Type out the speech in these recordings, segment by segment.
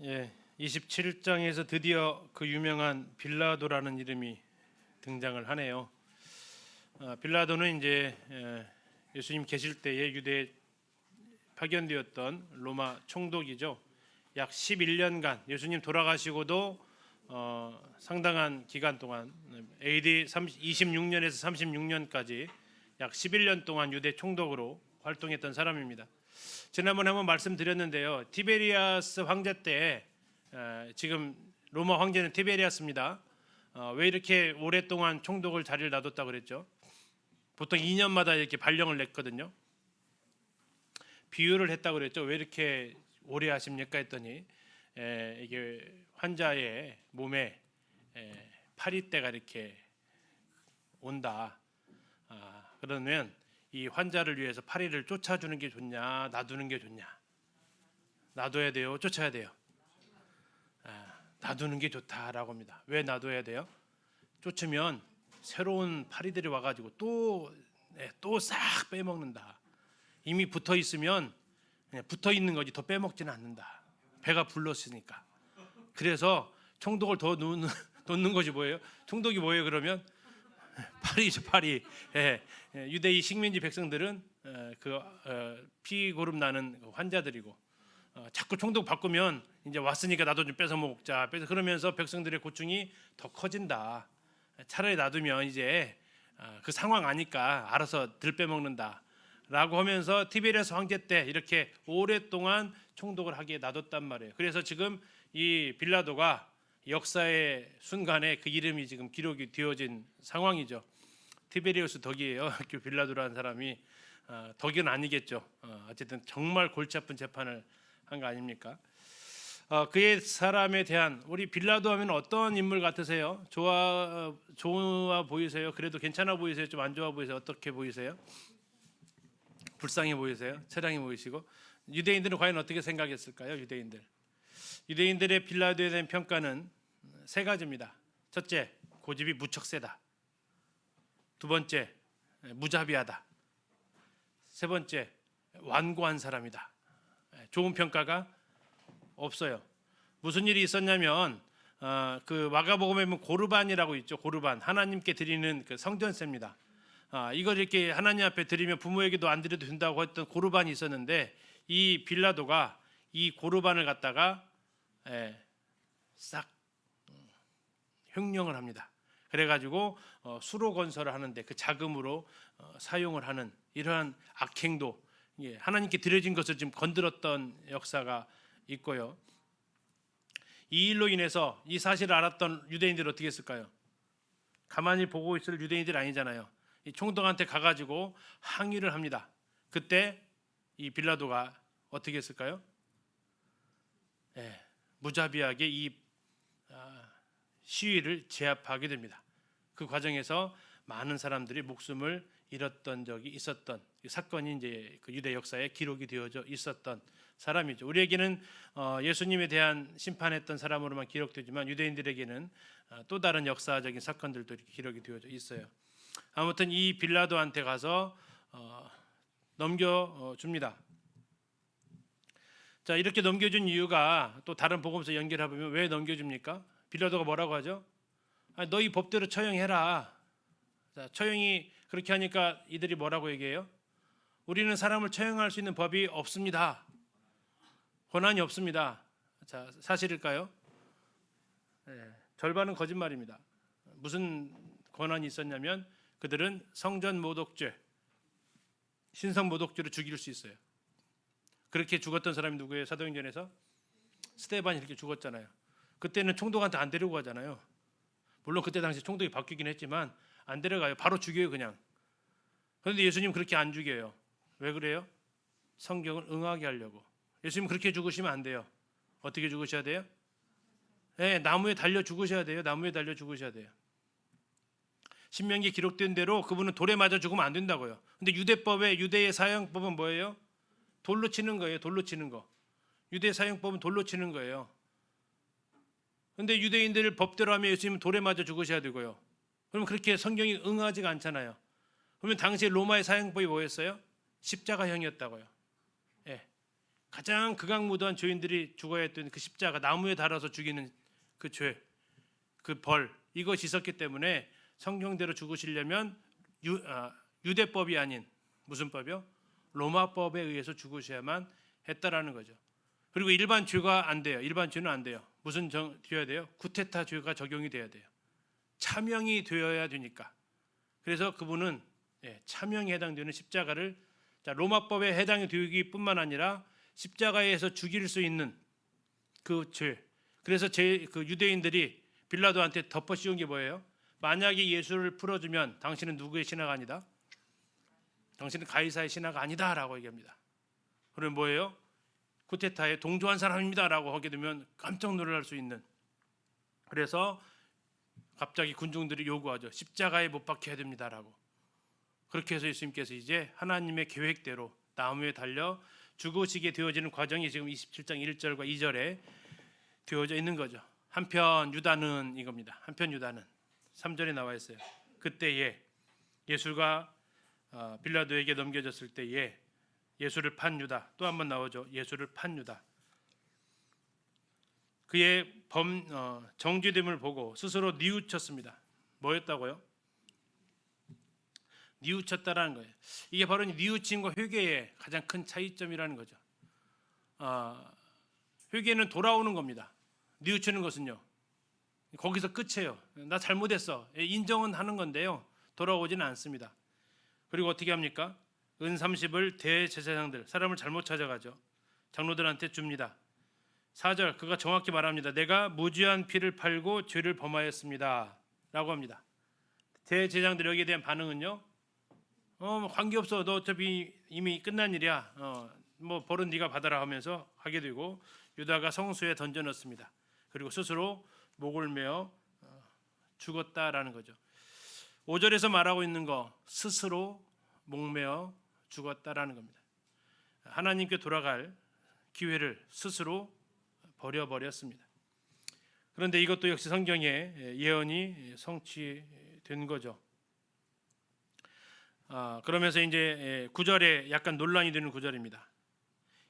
예, 27장에서 드디어 그 유명한 빌라도라는 이름이 등장을 하네요. 빌라도는 이제 예수님 계실 때에 유대에 파견되었던 로마 총독이죠. 약 11년간 예수님 돌아가시고도 상당한 기간 동안 AD 26년에서 36년까지 약 11년 동안 유대 총독으로 활동했던 사람입니다. 지난번에 한번 말씀드렸는데요. 티베리아스 황제 때 지금 로마 황제는 티베리아스입니다. 왜 이렇게 오랫동안 총독을 자리를 놔뒀다고 그랬죠? 보통 2년마다 이렇게 발령을 냈거든요. 비유를 했다고 그랬죠. 왜 이렇게 오래 하십니까 했더니 이게 환자의 몸에 파리때가 이렇게 온다. 그러면 이 환자를 위해서 파리를 쫓아주는 게 좋냐, 놔두는 게 좋냐? 놔둬야 돼요, 쫓아야 돼요? 놔두는 게 좋다라고 합니다. 왜 놔둬야 돼요? 쫓으면 새로운 파리들이 와가지고 또 싹 빼먹는다. 이미 붙어 있으면 그냥 붙어 있는 거지 더 빼먹지는 않는다. 배가 불렀으니까. 그래서 총독을 더 놓는 것이 뭐예요? 총독이 뭐예요? 그러면 파리죠, 파리. 유대의 식민지 백성들은 피고름 나는 환자들이고 자꾸 총독 바꾸면 이제 왔으니까 나도 좀 뺏어 먹자. 그러면서 백성들의 고충이 더 커진다. 차라리 놔두면 이제 그 상황 아니까 알아서 들 빼먹는다. 라고 하면서 티베리아스 황제 때 이렇게 오랫동안 총독을 하게 놔뒀단 말이에요. 그래서 지금 이 빌라도가 역사의 순간에 그 이름이 지금 기록이 되어진 상황이죠. 티베리우스 덕이에요. 그 빌라도라는 사람이 덕은 아니겠죠. 어쨌든 정말 골치 아픈 재판을 한 거 아닙니까? 그의 사람에 대한 우리 빌라도 하면 어떤 인물 같으세요? 좋아 보이세요? 그래도 괜찮아 보이세요? 좀 안 좋아 보이세요? 어떻게 보이세요? 불쌍해 보이세요? 처량해 보이시고 유대인들은 과연 어떻게 생각했을까요? 유대인들의 빌라도에 대한 평가는 세 가지입니다. 첫째, 고집이 무척 세다. 두 번째, 무자비하다. 세 번째, 완고한 사람이다. 좋은 평가가 없어요. 무슨 일이 있었냐면 그 마가복음에 보면 고르반이라고 있죠. 고르반, 하나님께 드리는 그 성전세입니다. 이걸 이렇게 하나님 앞에 드리면 부모에게도 안 드려도 된다고 했던 고르반이 있었는데 이 빌라도가 이 고르반을 갖다가 싹 횡령을 합니다. 그래가지고 수로 건설을 하는데 그 자금으로 사용을 하는 이러한 악행도 하나님께 드려진 것을 지금 건드렸던 역사가 있고요. 이 일로 인해서 이 사실을 알았던 유대인들이 어떻게 했을까요? 가만히 보고 있을 유대인들이 아니잖아요. 이 총독한테 가가지고 항의를 합니다. 그때 이 빌라도가 어떻게 했을까요? 무자비하게 이 시위를 제압하게 됩니다. 그 과정에서 많은 사람들이 목숨을 잃었던 적이 있었던 사건이 이제 그 유대 역사에 기록이 되어져 있었던 사람이죠. 우리에게는 예수님에 대한 심판했던 사람으로만 기록되지만 유대인들에게는 또 다른 역사적인 사건들도 이렇게 기록이 되어져 있어요. 아무튼 이 빌라도한테 가서 넘겨줍니다. 자, 이렇게 넘겨준 이유가 또 다른 복음서 연결해 보면 왜 넘겨줍니까? 빌라도가 뭐라고 하죠? 너희 법대로 처형해라. 자, 처형이 그렇게 하니까 이들이 뭐라고 얘기해요? 우리는 사람을 처형할 수 있는 법이 없습니다. 권한이 없습니다. 자, 사실일까요? 절반은 거짓말입니다. 무슨 권한이 있었냐면 그들은 성전 모독죄, 신성 모독죄로 죽일 수 있어요. 그렇게 죽었던 사람이 누구예요? 사도행전에서 스데반이 이렇게 죽었잖아요. 그때는 총독한테 안 데리고 가잖아요. 물론 그때 당시 총독이 바뀌긴 했지만 안 데려가요. 바로 죽여요 그냥. 그런데 예수님 그렇게 안 죽여요. 왜 그래요? 성경을 응하게 하려고. 예수님 그렇게 죽으시면 안 돼요. 어떻게 죽으셔야 돼요? 나무에 달려 죽으셔야 돼요. 나무에 달려 죽으셔야 돼요. 신명기에 기록된 대로 그분은 돌에 맞아 죽으면 안 된다고요. 근데 유대의 사형법은 뭐예요? 돌로 치는 거예요. 돌로 치는 거. 유대 사형법은 돌로 치는 거예요. 근데 유대인들 법대로 하면 예수님은 돌에 맞아 죽으셔야 되고요. 그러면 그렇게 성경이 응하지가 않잖아요. 그러면 당시 로마의 사형법이 뭐였어요? 십자가형이었다고요. 가장 극악무도한 죄인들이 죽어야 했던 그 십자가, 나무에 달아서 죽이는 그 죄, 그 벌, 이것이 있었기 때문에 성경대로 죽으시려면 유대법이 아닌 무슨 법이요? 로마법에 의해서 죽으셔야만 했다라는 거죠. 그리고 일반 죄가 안 돼요. 일반 죄는 안 돼요. 무슨 되어야 돼요? 쿠데타 죄가 적용이 돼야 돼요. 차명이 되어야 되니까. 그래서 그분은 차명에 해당되는 십자가를, 로마법에 해당이 되기뿐만 아니라 십자가에서 죽일 수 있는 그 죄. 그래서 그 유대인들이 빌라도한테 덮어 씌운 게 뭐예요? 만약에 예수를 풀어주면 당신은 누구의 신하가 아니다? 당신은 가이사의 신하가 아니다라고 얘기합니다. 그러면 뭐예요? 쿠데타에 동조한 사람입니다라고 하게 되면 깜짝 놀랄 수 있는. 그래서 갑자기 군중들이 요구하죠. 십자가에 못 박혀야 됩니다라고. 그렇게 해서 예수님께서 이제 하나님의 계획대로 나무에 달려 죽으시게 되어지는 과정이 지금 27장 1절과 2절에 되어져 있는 거죠. 한편 유다는 이겁니다. 한편 유다는 3절에 나와 있어요. 그때에 예수가 빌라도에게 넘겨졌을 때에 예수를 판 유다, 또 한 번 나오죠. 예수를 판 유다. 그의 정죄됨을 보고 스스로 뉘우쳤습니다. 뭐였다고요? 뉘우쳤다라는 거예요. 이게 바로 뉘우침과 회개의 가장 큰 차이점이라는 거죠. 회개는 돌아오는 겁니다. 뉘우치는 것은요, 거기서 끝이에요. 나 잘못했어. 인정은 하는 건데요, 돌아오지는 않습니다. 그리고 어떻게 합니까? 은 30을 대제사장들, 사람을 잘못 찾아가죠. 장로들한테 줍니다. 4절, 그가 정확히 말합니다. 내가 무죄한 피를 팔고 죄를 범하였습니다 라고 합니다. 대제사장들 여기에 대한 반응은요, 관계없어. 너 어차피 이미 끝난 일이야. 뭐 벌은 네가 받아라 하면서 하게 되고, 유다가 성수에 던져넣습니다. 그리고 스스로 목을 메어 죽었다라는 거죠. 5절에서 말하고 있는 거, 스스로 목메어 죽었다라는 겁니다. 하나님께 돌아갈 기회를 스스로 버려버렸습니다. 그런데 이것도 역시 성경의 예언이 성취된 거죠. 그러면서 이제 9절에 약간 논란이 되는 구절입니다.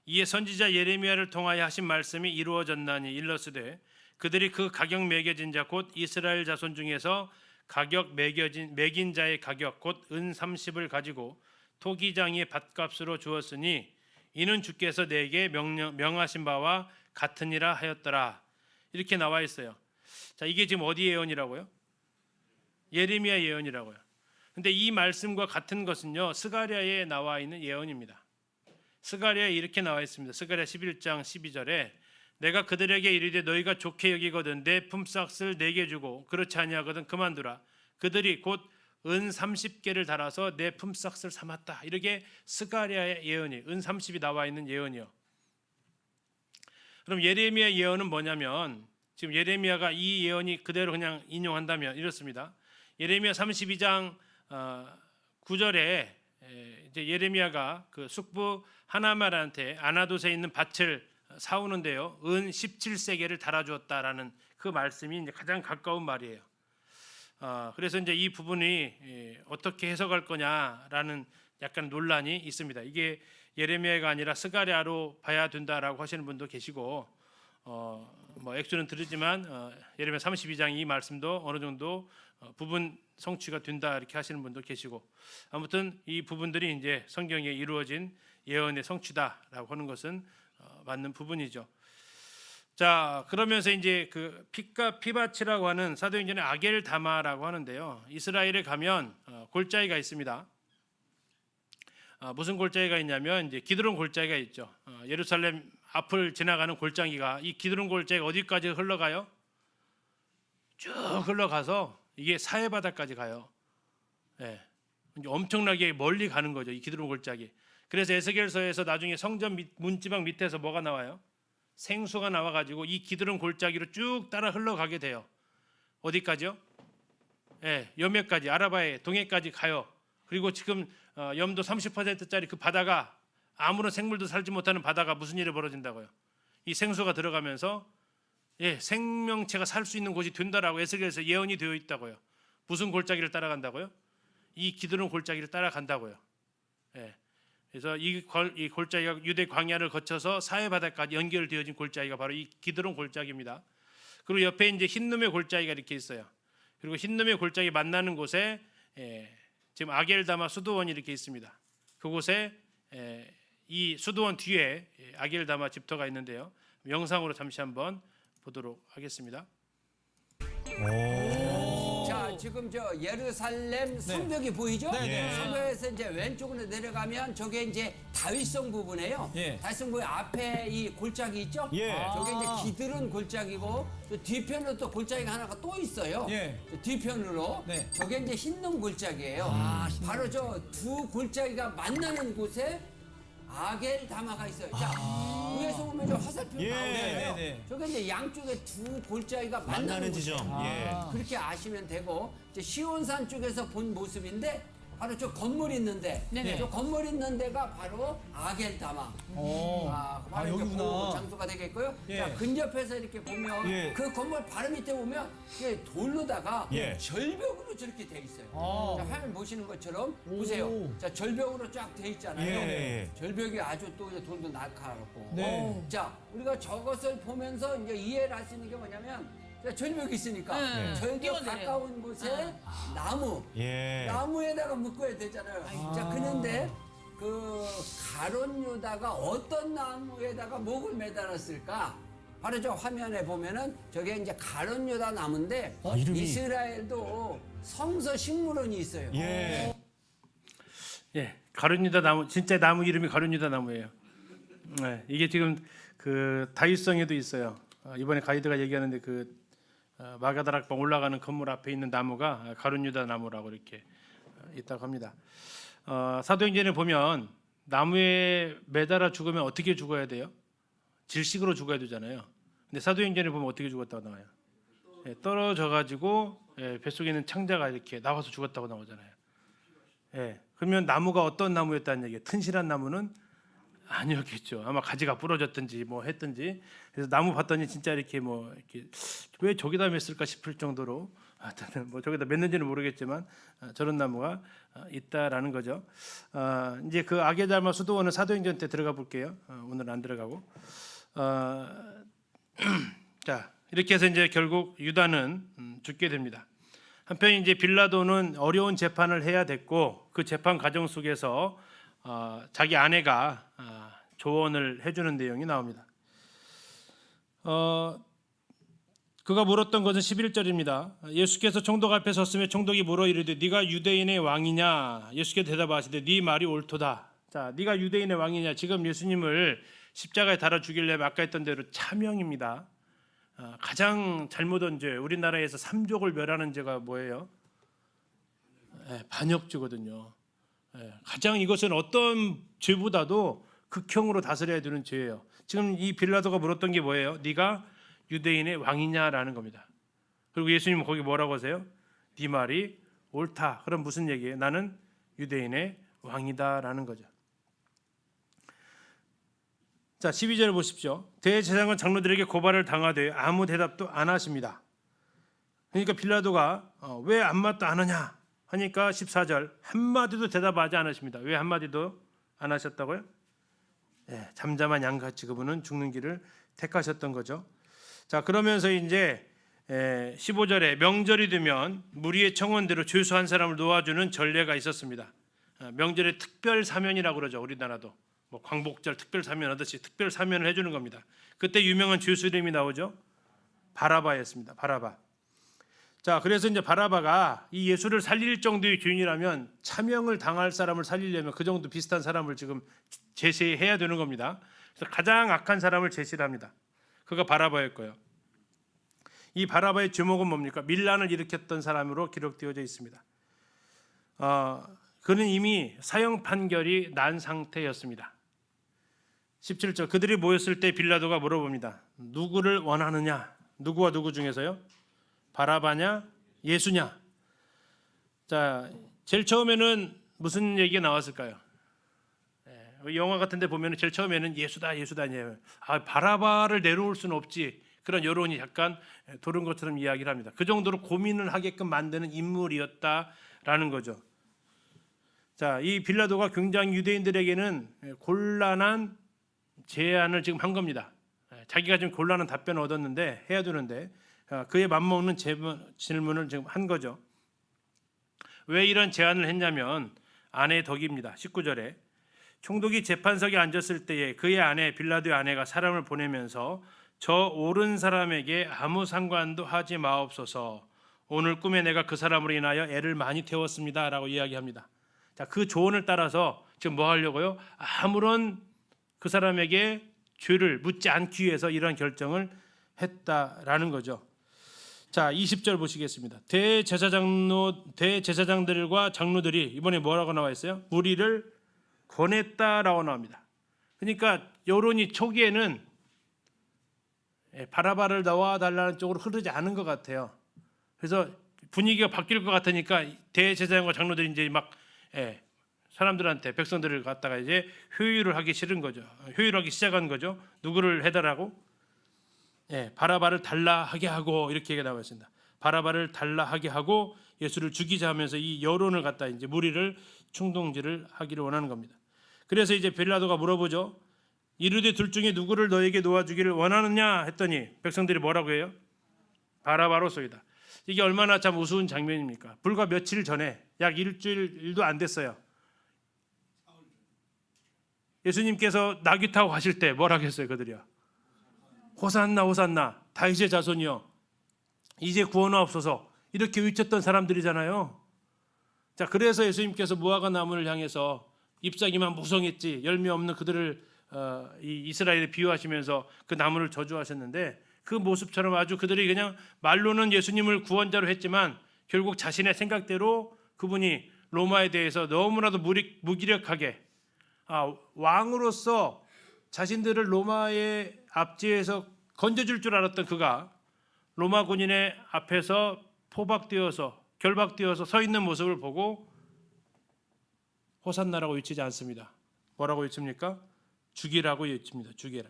이에 선지자 예레미야를 통하여 하신 말씀이 이루어졌나니 일러스되 그들이 그 가격 매겨진 자 곧 이스라엘 자손 중에서 가격 매긴 자의 가격 곧 은 30을 가지고 토기장의 밭값으로 주었으니 이는 주께서 내게 명하신 바와 같으니라 하였더라. 이렇게 나와 있어요. 자, 이게 지금 어디 예언이라고요? 예레미야 예언이라고요. 근데 이 말씀과 같은 것은요, 스가랴에 나와 있는 예언입니다. 스가랴에 이렇게 나와 있습니다. 스가랴 11장 12절에 내가 그들에게 이르되 너희가 좋게 여기거든 내 품삯을 내게 주고 그렇지 아니하거든 그만두라. 그들이 곧 은 30개를 달아서 내 품삯을 삼았다. 이렇게 스가랴의 예언이, 은 30이 나와 있는 예언이요. 그럼 예레미야 예언은 뭐냐면, 지금 예레미야가 이 예언이 그대로 그냥 인용한다면 이렇습니다. 예레미야 32장 9절에 이제 예레미야가 그 숙부 하나말한테 아나돗에 있는 밭을 사오는데요, 은 17세겔을 달아주었다라는 그 말씀이 이제 가장 가까운 말이에요. 그래서 이제 이 부분이 어떻게 해석할 거냐라는 약간 논란이 있습니다. 이게 예레미야가 아니라 스가랴로 봐야 된다라고 하시는 분도 계시고, 뭐 액수는 들으지만 예레미야 32장 이 말씀도 어느 정도 부분 성취가 된다 이렇게 하시는 분도 계시고, 아무튼 이 부분들이 이제 성경에 이루어진 예언의 성취다라고 하는 것은 맞는 부분이죠. 자, 그러면서 이제 그 피바치라고 하는 사도행전의 아겔다마라고 하는데요, 이스라엘에 가면 골짜기가 있습니다. 무슨 골짜기가 있냐면 이제 기드론 골짜기가 있죠. 예루살렘 앞을 지나가는 골짜기가, 이 기드론 골짜기가 어디까지 흘러가요? 쭉 흘러가서 이게 사해 바다까지 가요. 예, 엄청나게 멀리 가는 거죠, 이 기드론 골짜기. 그래서 에스겔서에서 나중에 성전 문지방 밑에서 뭐가 나와요? 생수가 나와가지고 이 기드론 골짜기로 쭉 따라 흘러가게 돼요. 어디까지요? 예, 여몇까지, 아라바의 동해까지 가요. 그리고 지금 염도 30%짜리 그 바다가, 아무런 생물도 살지 못하는 바다가 무슨 일이 벌어진다고요? 이 생수가 들어가면서 생명체가 살 수 있는 곳이 된다라고 에스겔에서 예언이 되어 있다고요. 무슨 골짜기를 따라간다고요? 이 기드론 골짜기를 따라간다고요. 그래서 이 골짜기가 유대 광야를 거쳐서 사해 바다까지 연결되어진 골짜기가 바로 이 기드론 골짜기입니다. 그리고 옆에 이제 흰놈의 골짜기가 이렇게 있어요. 그리고 흰놈의 골짜기 만나는 곳에 지금 아겔다마 수도원이 이렇게 있습니다. 그곳에 이 수도원 뒤에 아겔다마 집터가 있는데요. 영상으로 잠시 한번 보도록 하겠습니다. 자, 지금 저 예루살렘 성벽이 보이죠? 네. 성벽에서 이제 왼쪽으로 내려가면 저게 이제 다윗성 부분이에요. 예. 다윗성 부분 앞에 이 골짜기 있죠? 예. 저게 이제 기드론 골짜기고 또 뒤편으로 또 골짜기가 하나가 또 있어요. 예. 뒤편으로. 네. 저게 이제 흰놈 골짜기예요. 바로 저 두 골짜기가 만나는 곳에 아겔다마가 있어요. 자, 위에서 보면 저 화살표 예. 나오잖아요. 네. 저게 이제 양쪽에 두 골짜기가 만나는 만나는 지점. 곳이에요. 예. 그렇게 아시면 되고 이제 시온산 쪽에서 본 모습인데 바로 저 건물 있는데 네네. 저 건물 있는 데가 바로 아겔다마. 바로 이제 여기구나. 그 장소가 되겠고요. 예. 자, 근접해서 이렇게 보면 예. 그 건물 바로 밑에 보면 이게 돌로다가 예. 절벽으로 저렇게 돼 있어요. 자, 화면 보시는 것처럼 보세요. 자, 절벽으로 쫙 돼 있잖아요. 예. 절벽이 아주 또 이제 돌도 날카롭고. 네. 자, 우리가 저것을 보면서 이제 이해를 할 수 있는 게 뭐냐면 자, 절벽이 있으니까 절벽 띄워내려요. 가까운 곳에 나무, 예. 나무에다가 묶어야 되잖아요. 자, 그런데 그 가론 유다가 어떤 나무에다가 목을 매달았을까? 바로 저 화면에 보면은 저게 이제 가론 유다 나무인데 이름이- 이스라엘도 성서 식물원이 있어요. 예. 가룟유다 나무, 진짜 나무 이름이 가룟유다 나무예요. 네, 이게 지금 그 다윗성에도 있어요. 이번에 가이드가 얘기하는데 그 마가다락방 올라가는 건물 앞에 있는 나무가 가룟유다 나무라고 이렇게 있다고 합니다. 사도행전에 보면 나무에 매달아 죽으면 어떻게 죽어야 돼요? 질식으로 죽어야 되잖아요. 근데 사도행전에 보면 어떻게 죽었다고 나와요? 떨어져 가지고 뱃속에 있는 창자가 이렇게 나와서 죽었다고 나오잖아요. 그러면 나무가 어떤 나무였다는 얘기예요? 튼실한 나무는 아니었겠죠. 아마 가지가 부러졌든지 뭐 했든지. 그래서 나무 봤더니 진짜 이렇게 뭐 이렇게 왜 저기다 맸을까 싶을 정도로 뭐 저기다 맸는지는 모르겠지만 저런 나무가 있다라는 거죠. 이제 그 아겔다마 수도원은 사도행전 때 들어가 볼게요. 오늘 안 들어가고. 자, 이렇게 해서 이제 결국 유다는 죽게 됩니다. 한편 이제 빌라도는 어려운 재판을 해야 됐고 그 재판 과정 속에서 자기 아내가 조언을 해주는 내용이 나옵니다. 그가 물었던 것은 11절입니다. 예수께서 총독 앞에 섰으며 총독이 물어 이르되 네가 유대인의 왕이냐? 예수께서 대답하시되 네 말이 옳도다. 자, 네가 유대인의 왕이냐? 지금 예수님을 십자가에 달아 죽이려면 아까 했던 대로 차명입니다. 가장 잘못한 죄, 우리나라에서 삼족을 멸하는 죄가 뭐예요? 반역죄거든요. 가장 이것은 어떤 죄보다도 극형으로 다스려야 되는 죄예요. 지금 이 빌라도가 물었던 게 뭐예요? 네가 유대인의 왕이냐라는 겁니다. 그리고 예수님은 거기 뭐라고 하세요? 네 말이 옳다. 그럼 무슨 얘기예요? 나는 유대인의 왕이다라는 거죠. 자, 12절 보십시오. 대제사장은 장로들에게 고발을 당하되 아무 대답도 안 하십니다. 그러니까 빌라도가 왜 아무 말도 안 하냐 하니까 14절 한마디도 대답하지 않으십니다. 왜 한마디도 안 하셨다고요? 잠잠한 양같이 그분은 죽는 길을 택하셨던 거죠. 자, 그러면서 이제 15절에 명절이 되면 무리의 청원대로 죄수 한 사람을 놓아주는 전례가 있었습니다. 명절에 특별 사면이라고 그러죠. 우리나라도 뭐 광복절 특별 사면 하듯이 특별 사면을 해주는 겁니다. 그때 유명한 죄수 이름이 나오죠. 바라바였습니다. 바라바. 자, 그래서 이제 바라바가 이 예수를 살릴 정도의 죄인이라면 차명을 당할 사람을 살리려면 그 정도 비슷한 사람을 지금 제시해야 되는 겁니다. 그래서 가장 악한 사람을 제시를 합니다. 그가 바라바였고요. 이 바라바의 제목은 뭡니까? 밀란을 일으켰던 사람으로 기록되어져 있습니다. 그는 이미 사형 판결이 난 상태였습니다. 17절 그들이 모였을 때 빌라도가 물어봅니다. 누구를 원하느냐? 누구와 누구 중에서요? 바라바냐? 예수냐? 자, 제일 처음에는 무슨 얘기가 나왔을까요? 영화 같은 데 보면 제일 처음에는 예수다 예수다니에요. 바라바를 내놓을 수는 없지. 그런 여론이 약간 도는 것처럼 이야기를 합니다. 그 정도로 고민을 하게끔 만드는 인물이었다라는 거죠. 자, 이 빌라도가 굉장히 유대인들에게는 곤란한 제안을 지금 한 겁니다. 자기가 좀 곤란한 답변을 얻었는데 해야 되는데 그에 맞먹는 질문을 지금 한 거죠. 왜 이런 제안을 했냐면 아내의 덕입니다. 19절에 총독이 재판석에 앉았을 때에 그의 아내 빌라도의 아내가 사람을 보내면서 저 옳은 사람에게 아무 상관도 하지 마옵소서. 오늘 꿈에 내가 그 사람으로 인하여 애를 많이 태웠습니다. 라고 이야기합니다. 자, 그 조언을 따라서 지금 뭐 하려고요? 아무런 그 사람에게 죄를 묻지 않기 위해서 이런 결정을 했다라는 거죠. 자, 20절 보시겠습니다. 대제사장들과 장로들이 이번에 뭐라고 나와 있어요? 무리를 권했다라고 나옵니다. 그러니까 여론이 초기에는 바라바를 넣어달라는 쪽으로 흐르지 않은 것 같아요. 그래서 분위기가 바뀔 것 같으니까 대제사장과 장로들이 이제 막 사람들한테 백성들을 갖다가 이제 효율을 하기 싫은 거죠. 효율하기 시작한 거죠. 누구를 해달라고? 바라바를 달라 하게 하고 이렇게 얘기가 나와 있습니다. 바라바를 달라 하게 하고 예수를 죽이자 하면서 이 여론을 갖다 이제 무리를 충동질을 하기를 원하는 겁니다. 그래서 이제 빌라도가 물어보죠. 이르되 둘 중에 누구를 너에게 놓아주기를 원하느냐 했더니 백성들이 뭐라고 해요? 바라바로소이다. 이게 얼마나 참 우스운 장면입니까? 불과 며칠 전에 약 일주일도 안 됐어요. 예수님께서 나귀 타고 가실 때 뭐라고 했어요? 그들이요. 호산나 호산나 다윗의 자손이여 이제 구원하옵소서 이렇게 외쳤던 사람들이잖아요. 자, 그래서 예수님께서 무화과 나무를 향해서 잎사귀만 무성했지 열매 없는 그들을 이 이스라엘에 비유하시면서 그 나무를 저주하셨는데 그 모습처럼 아주 그들이 그냥 말로는 예수님을 구원자로 했지만 결국 자신의 생각대로 그분이 로마에 대해서 너무나도 무기력하게 왕으로서 자신들을 로마의 압제에서 건져줄 줄 알았던 그가 로마 군인의 앞에서 포박되어서 결박되어서 서 있는 모습을 보고 호산나라고 외치지 않습니다. 뭐라고 외칩니까? 죽이라고 외칩니다. 죽이라.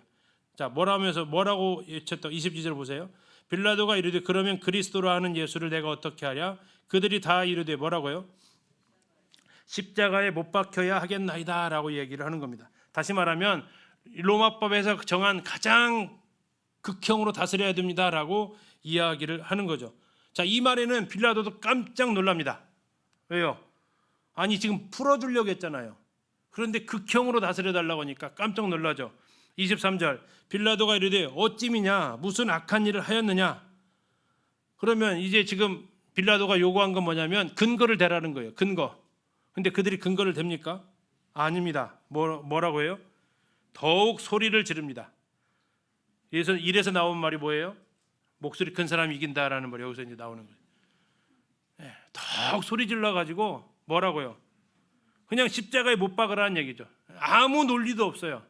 자, 뭐라고 외쳤다. 22절 보세요. 빌라도가 이르되 그러면 그리스도로 하는 예수를 내가 어떻게 하랴? 그들이 다 이르되 뭐라고요? 십자가에 못 박혀야 하겠나이다라고 얘기를 하는 겁니다. 다시 말하면 로마법에서 정한 가장 극형으로 다스려야 됩니다라고 이야기를 하는 거죠. 자, 이 말에는 빌라도도 깜짝 놀랍니다. 왜요? 아니 지금 풀어주려고 했잖아요. 그런데 극형으로 다스려 달라고 하니까 깜짝 놀라죠. 23절 빌라도가 이르되 어찌미냐 무슨 악한 일을 하였느냐. 그러면 이제 지금 빌라도가 요구한 건 뭐냐면 근거를 대라는 거예요. 근거. 근데 그들이 근거를 댑니까? 아닙니다. 뭐라고 해요? 더욱 소리를 지릅니다. 이래서 나온 말이 뭐예요? 목소리 큰 사람이 이긴다라는 말이 여기서 이제 나오는 거예요. 더욱 소리 질러 가지고 뭐라고요? 그냥 십자가에 못 박으라는 얘기죠. 아무 논리도 없어요.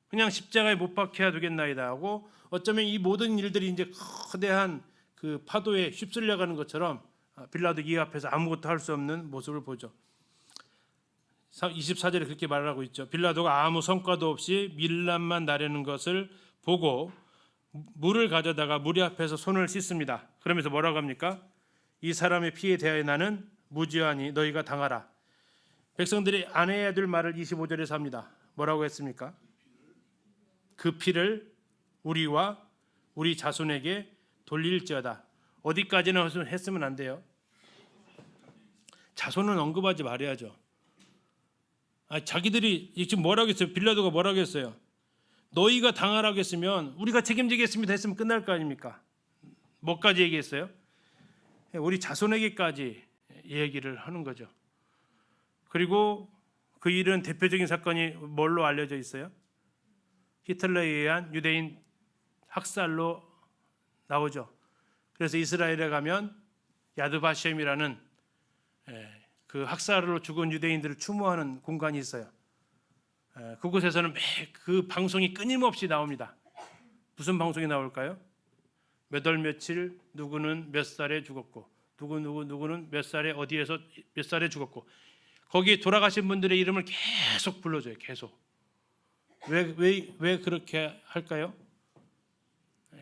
그냥 십자가에 못 박혀야 되겠나이다 하고 어쩌면 이 모든 일들이 이제 거대한 그 파도에 휩쓸려가는 것처럼 빌라도 이 앞에서 아무것도 할 수 없는 모습을 보죠. 24절에 그렇게 말하고 있죠. 빌라도가 아무 성과도 없이 밀란만 나르는 것을 보고 물을 가져다가 무리 앞에서 손을 씻습니다. 그러면서 뭐라고 합니까? 이 사람의 피에 대하여 나는 무죄하니 너희가 당하라. 백성들이 안 해야 될 말을 25절에서 합니다. 뭐라고 했습니까? 그 피를 우리와 우리 자손에게 돌릴지어다. 어디까지나 했으면 안 돼요. 자손은 언급하지 말아야죠. 자기들이 지금 뭐라고 했어요? 빌라도가 뭐라고 했어요? 너희가 당하라고 했으면 우리가 책임지겠습니다 했으면 끝날 거 아닙니까? 뭐까지 얘기했어요? 우리 자손에게까지 얘기를 하는 거죠. 그리고 그 일은 대표적인 사건이 뭘로 알려져 있어요? 히틀러에 의한 유대인 학살로 나오죠. 그래서 이스라엘에 가면 야드바셴이라는 그 학살로 죽은 유대인들을 추모하는 공간이 있어요. 그곳에서는 그 방송이 끊임없이 나옵니다. 무슨 방송이 나올까요? 몇 월 며칠 누구는 몇 살에 죽었고 누구는 몇 살에 어디에서 몇 살에 죽었고 거기에 돌아가신 분들의 이름을 계속 불러줘요. 계속. 왜 그렇게 할까요?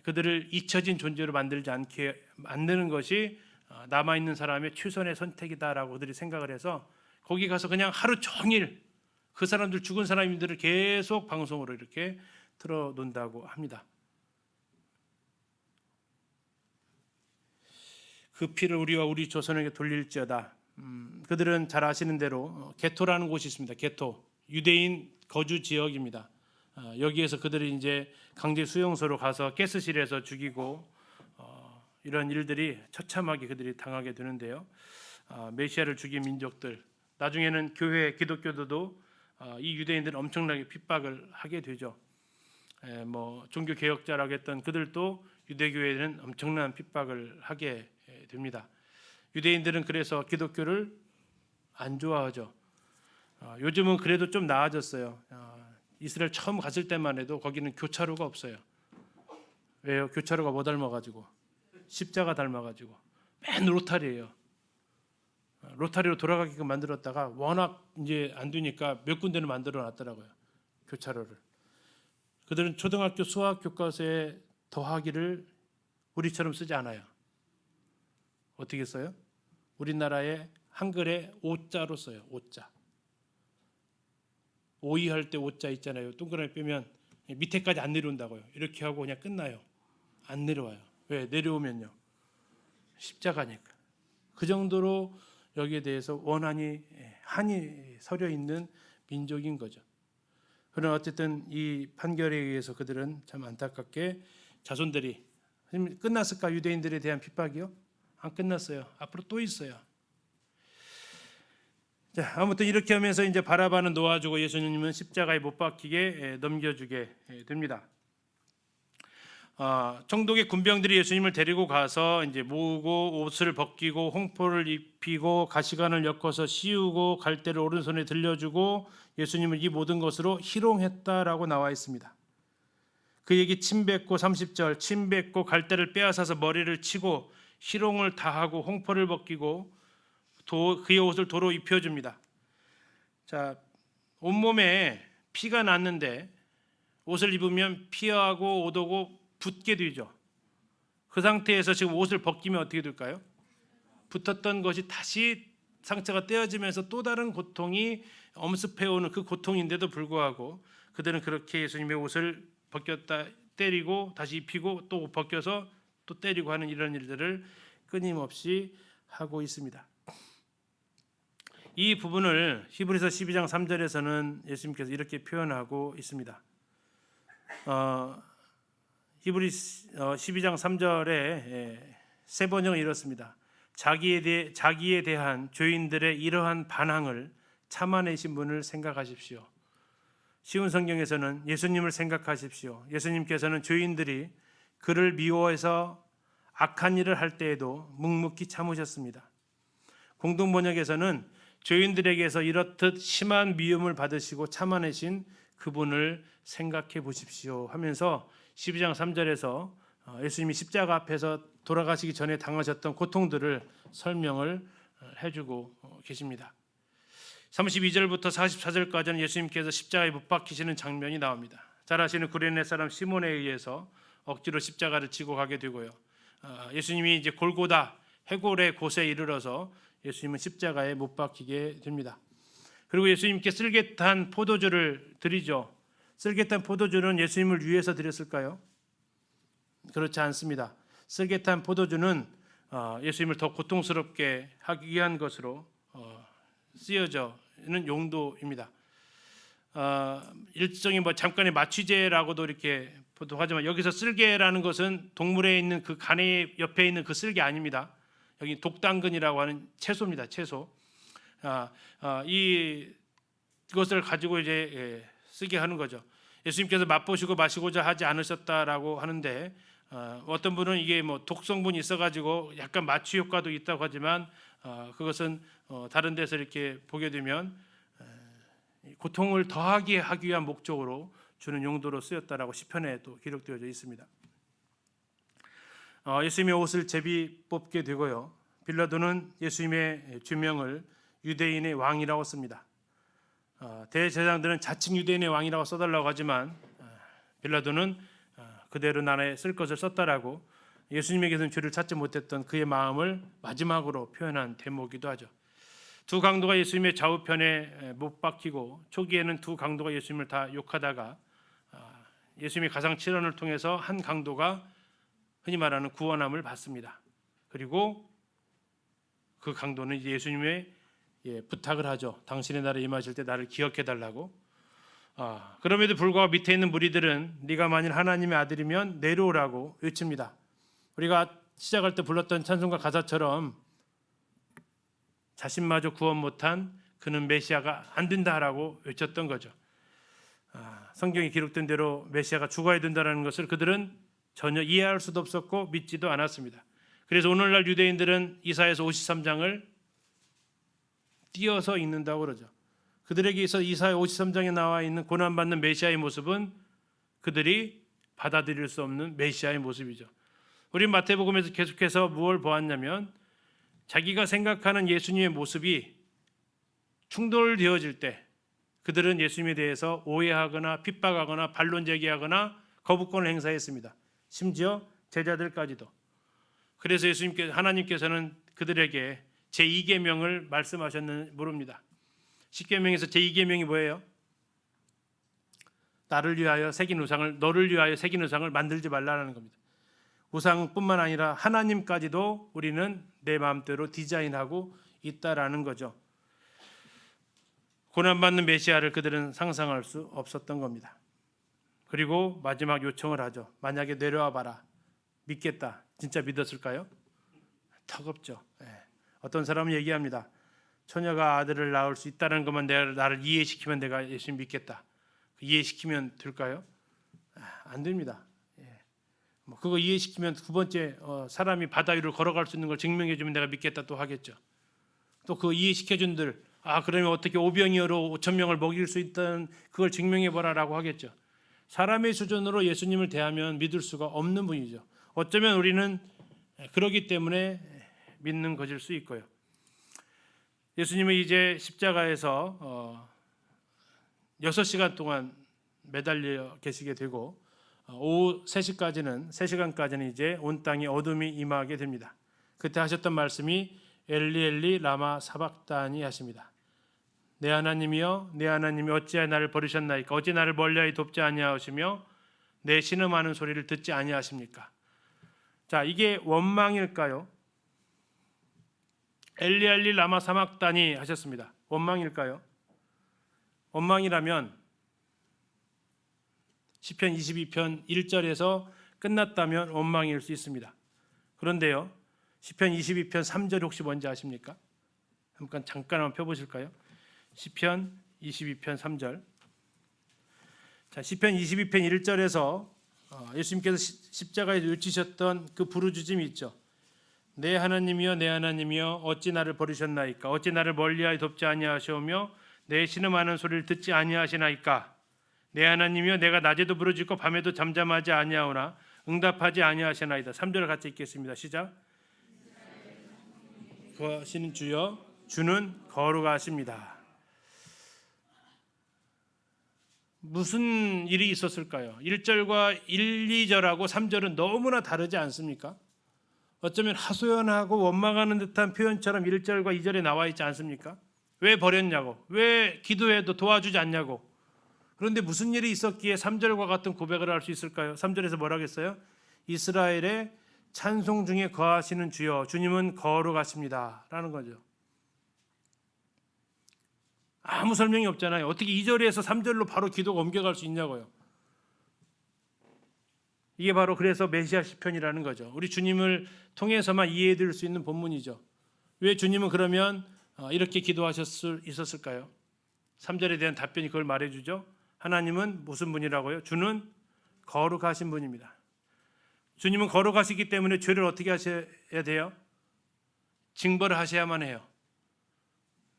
그들을 잊혀진 존재로 만들지 않게 만드는 것이 남아있는 사람의 최선의 선택이다라고 그들이 생각을 해서 거기 가서 그냥 하루 종일 그 사람들 죽은 사람들을 계속 방송으로 이렇게 틀어놓는다고 합니다. 그 피를 우리와 우리 조선에게 돌릴지어다. 그들은 잘 아시는 대로 게토라는 곳이 있습니다. 게토, 유대인 거주 지역입니다. 여기에서 그들이 이제 강제 수용소로 가서 가스실에서 죽이고 이런 일들이 처참하게 그들이 당하게 되는데요. 메시아를 죽인 민족들, 나중에는 교회 기독교도도 이 유대인들은 엄청나게 핍박을 하게 되죠. 뭐 종교 개혁자라고 했던 그들도 유대교회는 엄청난 핍박을 하게 됩니다. 유대인들은 그래서 기독교를 안 좋아하죠. 요즘은 그래도 좀 나아졌어요. 이스라엘 처음 갔을 때만 해도 거기는 교차로가 없어요. 왜요? 교차로가 뭐 닮아가지고 십자가 닮아가지고 맨 로타리예요. 로타리로 돌아가게끔 만들었다가 워낙 이제 안 되니까 몇 군데는 만들어 놨더라고요. 교차로를. 그들은 초등학교 수학 교과서에 더하기를 우리처럼 쓰지 않아요. 어떻게 써요? 우리나라의 한글에 오자로 써요. 오자. 오이할 때 오자 있잖아요. 동그라미 빼면 밑에까지 안 내려온다고요. 이렇게 하고 그냥 끝나요. 안 내려와요. 왜? 내려오면요. 십자가니까. 그 정도로 여기에 대해서 원한이 한이 서려 있는 민족인 거죠. 그러나 어쨌든 이 판결에 의해서 그들은 참 안타깝게 자손들이 끝났을까? 유대인들에 대한 핍박이요? 안 끝났어요. 앞으로 또 있어요. 자, 아무튼 이렇게 하면서 이제 바라바는 놓아주고 예수님은 십자가에 못 박히게 넘겨주게 됩니다. 총독의 군병들이 예수님을 데리고 가서 이제 모으고 옷을 벗기고 홍포를 입히고 가시관을 엮어서 씌우고 갈대를 오른손에 들려주고 예수님을 이 모든 것으로 희롱했다라고 나와 있습니다. 그에게 침 뱉고 30절 침 뱉고 갈대를 빼앗아서 머리를 치고 희롱을 다하고 홍포를 벗기고 그의 옷을 도로 입혀줍니다. 자, 온몸에 피가 났는데 옷을 입으면 피하고 오도고 붓게 되죠. 그 상태에서 지금 옷을 벗기면 어떻게 될까요? 붙었던 것이 다시 상처가 떼어지면서 또 다른 고통이 엄습해오는 그 고통인데도 불구하고 그들은 그렇게 예수님의 옷을 벗겼다 때리고 다시 입히고 또 벗겨서 또 때리고 하는 이런 일들을 끊임없이 하고 있습니다. 이 부분을 히브리서 12장 3절에서는 예수님께서 이렇게 표현하고 있습니다. 히브리 12장 3절에 세 번역은 이렇습니다. 자기에 대한 죄인들의 이러한 반항을 참아내신 분을 생각하십시오. 쉬운 성경에서는 예수님을 생각하십시오. 예수님께서는 죄인들이 그를 미워해서 악한 일을 할 때에도 묵묵히 참으셨습니다. 공동 번역에서는 죄인들에게서 이렇듯 심한 미움을 받으시고 참아내신 그분을 생각해 보십시오 하면서 12장 3절에서 예수님이 십자가 앞에서 돌아가시기 전에 당하셨던 고통들을 설명을 해주고 계십니다. 32절부터 44절까지는 예수님께서 십자가에 못 박히시는 장면이 나옵니다. 잘 아시는 구레네 사람 시몬에 의해서 억지로 십자가를 지고 가게 되고요. 예수님이 이제 골고다 해골의 곳에 이르러서 예수님은 십자가에 못 박히게 됩니다. 그리고 예수님께 쓸개탄 포도주를 드리죠. 쓸개탄 포도주는 예수님을 위해서 드렸을까요? 그렇지 않습니다. 쓸개탄 포도주는 예수님을 더 고통스럽게 하기 위한 것으로 쓰여져는 용도입니다. 일종의 뭐 잠깐의 마취제라고도 이렇게 보도하지만 여기서 쓸개라는 것은 동물에 있는 그 간의 옆에 있는 그 쓸개 아닙니다. 여기 독당근이라고 하는 채소입니다. 채소. 이것을 가지고 이제 쓰게 하는 거죠. 예수님께서 맛보시고 마시고자 하지 않으셨다라고 하는데 어떤 분은 이게 뭐 독성분이 있어가지고 약간 마취 효과도 있다고 하지만 그것은 다른 데서 이렇게 보게 되면 고통을 더하게 하기 위한 목적으로 주는 용도로 쓰였다라고 시편에 또 기록되어져 있습니다. 예수님의 옷을 제비 뽑게 되고요. 빌라도는 예수님의 죄명을 유대인의 왕이라고 씁니다. 대제사장들은 자칭 유대인의 왕이라고 써달라고 하지만 빌라도는 그대로 나라에 쓸 것을 썼다라고 예수님에게서는 죄를 찾지 못했던 그의 마음을 마지막으로 표현한 대목이기도 하죠. 두 강도가 예수님의 좌우편에 못 박히고 초기에는 두 강도가 예수님을 다 욕하다가 예수님의 가상칠언을 통해서 한 강도가 흔히 말하는 구원함을 받습니다. 그리고 그 강도는 예수님의 부탁을 하죠. 당신의 나라에 임하실 때 나를 기억해 달라고. 그럼에도 불구하고 밑에 있는 무리들은 네가 만일 하나님의 아들이면 내려오라고 외칩니다. 우리가 시작할 때 불렀던 찬송가 가사처럼 자신마저 구원 못한 그는 메시아가 안 된다라고 외쳤던 거죠. 성경에 기록된 대로 메시아가 죽어야 된다는 것을 그들은 전혀 이해할 수도 없었고 믿지도 않았습니다. 그래서 오늘날 유대인들은 이사야서 53장을 띄어서 읽는다고 그러죠. 그들에게 있어 이사야 53장에 나와 있는 고난받는 메시아의 모습은 그들이 받아들일 수 없는 메시아의 모습이죠. 우리 마태복음에서 계속해서 무엇을 보았냐면 자기가 생각하는 예수님의 모습이 충돌되어질 때 그들은 예수님에 대해서 오해하거나 핍박하거나 반론 제기하거나 거부권을 행사했습니다. 심지어 제자들까지도. 그래서 하나님께서는 그들에게 제2계명을 말씀하셨는지 모릅니다. 10계명에서 제2계명이 뭐예요? 너를 위하여 새긴 우상을 만들지 말라는 겁니다. 우상뿐만 아니라 하나님까지도 우리는 내 마음대로 디자인하고 있다라는 거죠. 고난받는 메시아를 그들은 상상할 수 없었던 겁니다. 그리고 마지막 요청을 하죠. 만약에 내려와 봐라. 믿겠다. 진짜 믿었을까요? 턱없죠. 어떤 사람은 얘기합니다. 처녀가 아들을 낳을 수 있다는 것만 나를 이해시키면 내가 예수님 믿겠다. 이해시키면 될까요? 안 됩니다. 그거 이해시키면 두 번째 사람이 바다 위를 걸어갈 수 있는 걸 증명해주면 내가 믿겠다 또 하겠죠. 또 그 이해시켜준들 그러면 어떻게 오병이어로 5,000명을 먹일 수 있다는 그걸 증명해보라라고 하겠죠. 사람의 수준으로 예수님을 대하면 믿을 수가 없는 분이죠. 어쩌면 우리는 그러기 때문에 믿는 것일 수 있고요. 예수님은 이제 십자가에서 6시간 동안 매달려 계시게 되고 오후 3시간까지는 이제 온 땅에 어둠이 임하게 됩니다. 그때 하셨던 말씀이 엘리 엘리 라마 사박다니 하십니다. 내 하나님이여 내 하나님이 어찌하여 나를 버리셨나이까 어찌 나를 멀리하여 돕지 아니하시며 내 신음하는 소리를 듣지 아니하십니까? 자, 이게 원망일까요? 엘리 엘리 라마 사박다니 하셨습니다. 원망일까요? 원망이라면 시편 22편 1절에서 끝났다면 원망일 수 있습니다. 그런데요. 시편 22편 3절 혹시 뭔지 아십니까? 잠깐 한번 펴보실까요? 시편 22편 3절. 자, 시편 22편 1절에서 예수님께서 십자가에 외치셨던 그 부르짖음이 있죠. 내 하나님이여 내 하나님이여 어찌 나를 버리셨나이까 어찌 나를 멀리하여 돕지 아니하시오며 내 신음하는 소리를 듣지 아니하시나이까 내 하나님이여 내가 낮에도 부르짖고 밤에도 잠잠하지 아니하오나 응답하지 아니하시나이다. 3절을 같이 읽겠습니다. 시작. 거하시는 주여 주는 거룩하십니다. 무슨 일이 있었을까요? 1절과 1, 2절하고 3절은 너무나 다르지 않습니까? 어쩌면 하소연하고 원망하는 듯한 표현처럼 1절과 2절에 나와 있지 않습니까? 왜 버렸냐고, 왜 기도해도 도와주지 않냐고. 그런데 무슨 일이 있었기에 3절과 같은 고백을 할 수 있을까요? 3절에서 뭐라고 했어요? 이스라엘의 찬송 중에 거하시는 주여 주님은 거룩하십니다 라는 거죠. 아무 설명이 없잖아요. 어떻게 2절에서 3절로 바로 기도가 옮겨갈 수 있냐고요. 이게 바로 그래서 메시아 시편이라는 거죠. 우리 주님을 통해서만 이해해드릴 수 있는 본문이죠. 왜 주님은 그러면 이렇게 기도하실 수 있었을까요? 3절에 대한 답변이 그걸 말해주죠. 하나님은 무슨 분이라고요? 주는 거룩하신 분입니다. 주님은 거룩하시기 때문에 죄를 어떻게 하셔야 돼요? 징벌을 하셔야만 해요.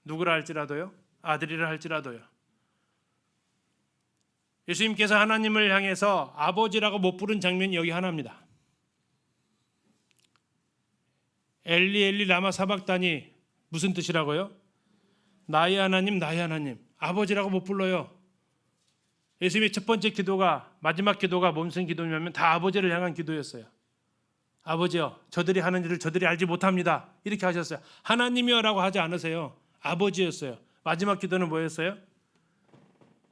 누구라 할지라도요? 아들이라 할지라도요. 예수님께서 하나님을 향해서 아버지라고 못 부른 장면이 여기 하나입니다. 엘리 엘리 라마 사박다니 무슨 뜻이라고요? 나의 하나님 나의 하나님. 아버지라고 못 불러요. 예수님의 첫 번째 기도가 마지막 기도가 무슨 기도냐면 다 아버지를 향한 기도였어요. 아버지여 저들이 하는 일을 저들이 알지 못합니다. 이렇게 하셨어요. 하나님이여라고 하지 않으세요. 아버지였어요. 마지막 기도는 뭐였어요?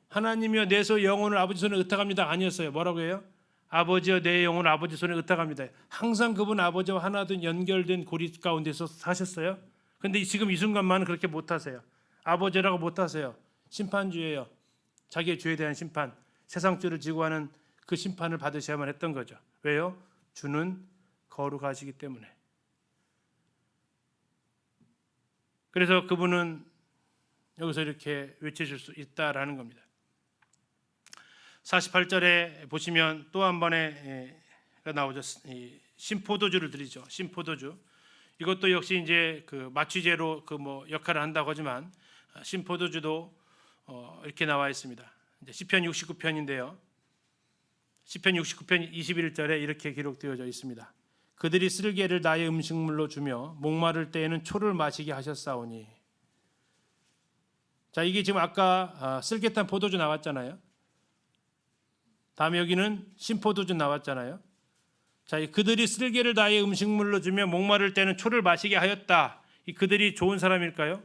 하나님이여 내 영혼을 아버지 손에 의탁합니다. 아니었어요. 뭐라고 해요? 아버지여 내 영혼을 아버지 손에 의탁합니다. 항상 그분 아버지와 하나된 연결된 고리 가운데서 사셨어요. 근데 지금 이 순간만은 그렇게 못하세요. 아버지라고 못하세요. 심판주예요. 자기의 죄에 대한 심판, 세상 죄를 지고 하는 그 심판을 받으셔야만 했던 거죠. 왜요? 주는 거룩하시기 때문에. 그래서 그분은 여기서 이렇게 외치실 수 있다라는 겁니다. 48절에 보시면 또 한 번에 나오죠. 신포도주를 드리죠. 신포도주. 이것도 역시 이제 그 마취제로 그 뭐 역할을 한다고 하지만 신포도주도 이렇게 나와 있습니다. 이제 시편 69편인데요. 시편 69편 21절에 이렇게 기록되어져 있습니다. 그들이 쓸개를 나의 음식물로 주며 목마를 때에는 초를 마시게 하셨사오니. 자, 이게 지금 아까 쓸개탄 포도주 나왔잖아요. 다음에 여기는 신포도주 나왔잖아요. 자, 그들이 쓸개를 나의 음식물로 주며 목마를 때는 초를 마시게 하였다. 이 그들이 좋은 사람일까요?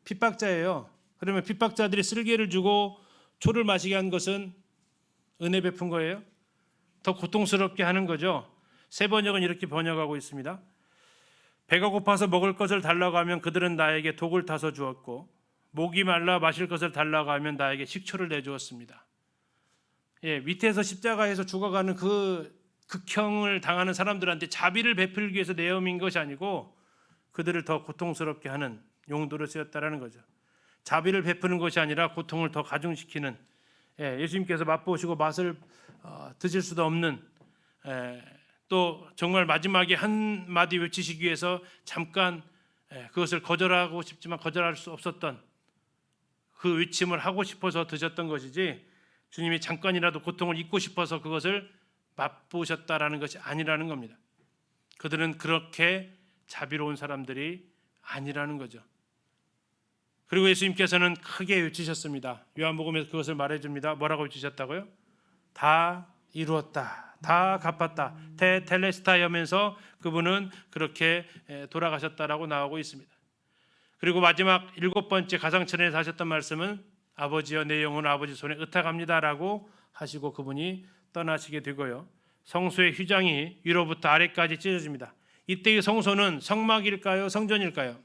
핍박자예요. 그러면 핍박자들이 쓸개를 주고 초를 마시게 한 것은 은혜 베푼 거예요? 더 고통스럽게 하는 거죠. 세 번역은 이렇게 번역하고 있습니다. 배가 고파서 먹을 것을 달라고 하면 그들은 나에게 독을 타서 주었고 목이 말라 마실 것을 달라고 하면 나에게 식초를 내주었습니다. 예, 밑에서 십자가에서 죽어가는 그 극형을 당하는 사람들한테 자비를 베풀기 위해서 내어민 것이 아니고 그들을 더 고통스럽게 하는 용도로 쓰였다라는 거죠. 자비를 베푸는 것이 아니라 고통을 더 가중시키는, 예수님께서 맛보시고 맛을 드실 수도 없는, 또 정말 마지막에 한 마디 외치시기 위해서 잠깐 그것을 거절하고 싶지만 거절할 수 없었던 그 외침을 하고 싶어서 드셨던 것이지, 주님이 잠깐이라도 고통을 잊고 싶어서 그것을 맛보셨다라는 것이 아니라는 겁니다. 그들은 그렇게 자비로운 사람들이 아니라는 거죠. 그리고 예수님께서는 크게 외치셨습니다. 요한복음에서 그것을 말해줍니다. 뭐라고 외치셨다고요? 다 이루었다, 다 갚았다, 테텔레스타이면서 그분은 그렇게 돌아가셨다라고 나오고 있습니다. 그리고 마지막 7번째 가상천에서 하셨던 말씀은 아버지여 내 영혼을 아버지 손에 의탁합니다라고 하시고 그분이 떠나시게 되고요. 성소의 휘장이 위로부터 아래까지 찢어집니다. 이때의 성소는 성막일까요? 성전일까요?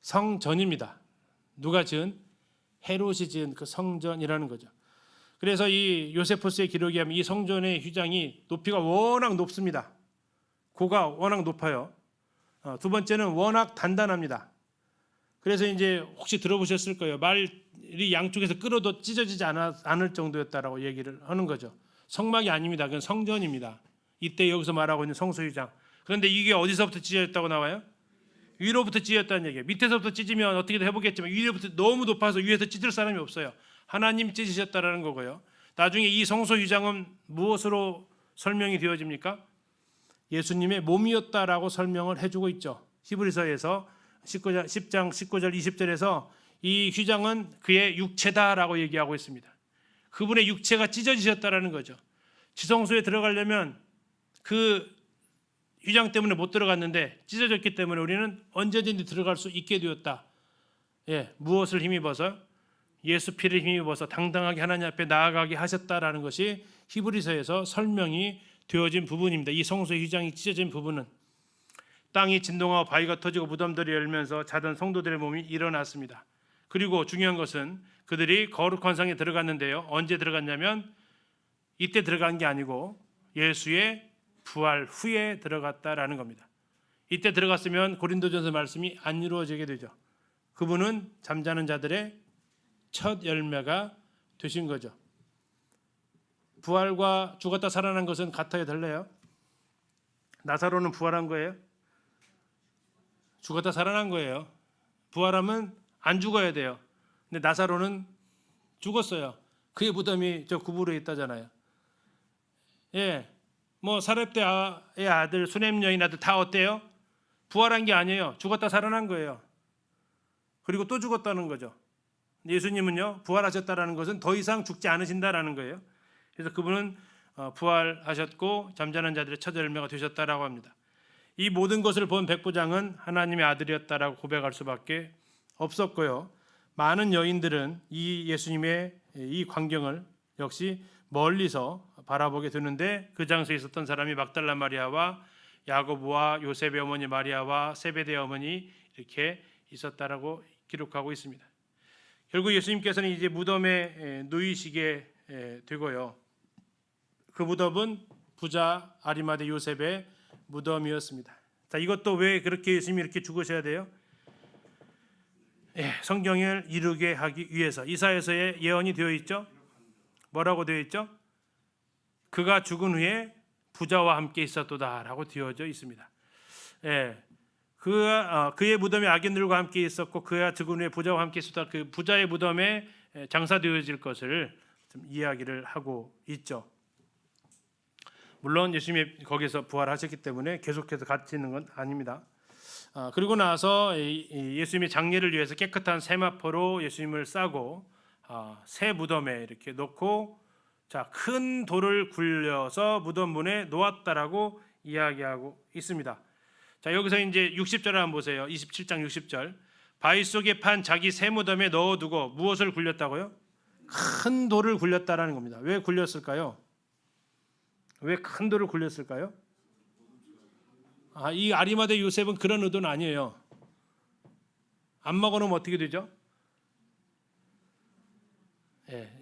성전입니다. 누가 지은? 헤롯이 지은 그 성전이라는 거죠. 그래서 이 요세포스의 기록에 하면 이 성전의 휘장이 높이가 워낙 높습니다. 고가 워낙 높아요. 두 번째는 워낙 단단합니다. 그래서 이제 혹시 들어보셨을 거예요. 말이 양쪽에서 끌어도 찢어지지 않을 정도였다라고 얘기를 하는 거죠. 성막이 아닙니다. 그건 성전입니다. 이때 여기서 말하고 있는 성소휘장. 그런데 이게 어디서부터 찢어졌다고 나와요? 위로부터 찢어졌다는 얘기예요. 밑에서부터 찢으면 어떻게든 해보겠지만 위로부터 너무 높아서 위에서 찢을 사람이 없어요. 하나님 찢으셨다라는 거고요. 나중에 이 성소휘장은 무엇으로 설명이 되어집니까? 예수님의 몸이었다라고 설명을 해주고 있죠. 히브리서에서 10장 19절 20절에서 이 휘장은 그의 육체다라고 얘기하고 있습니다. 그분의 육체가 찢어지셨다라는 거죠. 지성소에 들어가려면 그 휘장 때문에 못 들어갔는데 찢어졌기 때문에 우리는 언제든지 들어갈 수 있게 되었다. 무엇을 힘입어서? 예수 피를 힘입어서 당당하게 하나님 앞에 나아가게 하셨다라는 것이 히브리서에서 설명이 되어진 부분입니다. 이 성소의 휘장이 찢어진 부분은 땅이 진동하고 바위가 터지고 무덤들이 열면서 자던 성도들의 몸이 일어났습니다. 그리고 중요한 것은 그들이 거룩한 성에 들어갔는데요. 언제 들어갔냐면 이때 들어간 게 아니고 예수의 부활 후에 들어갔다라는 겁니다. 이때 들어갔으면 고린도전서 말씀이 안 이루어지게 되죠. 그분은 잠자는 자들의 첫 열매가 되신 거죠. 부활과 죽었다 살아난 것은 같아요, 달라요? 나사로는 부활한 거예요? 죽었다 살아난 거예요. 부활하면 안 죽어야 돼요. 근데 나사로는 죽었어요. 그의 무덤이 저 구부러에 있다잖아요. 뭐 사렙대의 아들 수넴 여인 아들 다 어때요? 부활한 게 아니에요. 죽었다 살아난 거예요. 그리고 또 죽었다는 거죠. 예수님은요, 부활하셨다라는 것은 더 이상 죽지 않으신다라는 거예요. 그래서 그분은 부활하셨고 잠자는 자들의 첫 열매가 되셨다라고 합니다. 이 모든 것을 본 백부장은 하나님의 아들이었다라고 고백할 수밖에 없었고요. 많은 여인들은 이 예수님의 이 광경을 역시 멀리서 바라보게 되는데 그 장소에 있었던 사람이 막달라 마리아와 야고보와 요셉의 어머니 마리아와 세베대의 어머니 이렇게 있었다라고 기록하고 있습니다. 결국 예수님께서는 이제 무덤에 누이시게 되고요. 그 무덤은 부자 아리마대 요셉의 무덤이었습니다. 자, 이것도 왜 그렇게 예수님이 이렇게 죽으셔야 돼요? 성경을 이루게 하기 위해서. 이사야서에 예언이 되어 있죠. 뭐라고 되어 있죠? 그가 죽은 후에 부자와 함께 있었도다라고 되어져 있습니다. 그의 무덤에 악인들과 함께 있었고 그가 죽은 후에 부자와 함께 있었다. 그 부자의 무덤에 장사되어질 것을 좀 이야기를 하고 있죠. 물론 예수님이 거기서 부활하셨기 때문에 계속해서 같이 있는 건 아닙니다. 그리고 나서 예수님의 장례를 위해서 깨끗한 세마포로 예수님을 싸고 새 무덤에 이렇게 놓고 자, 큰 돌을 굴려서 무덤 문에 놓았다라고 이야기하고 있습니다. 자, 여기서 이제 60절을 한번 보세요. 27장 60절. 바위 속에 판 자기 새 무덤에 넣어두고 무엇을 굴렸다고요? 큰 돌을 굴렸다라는 겁니다. 왜 굴렸을까요? 왜 큰 돌을 굴렸을까요? 이 아리마대 요셉은 그런 의도는 아니에요. 안 먹어놓으면 어떻게 되죠?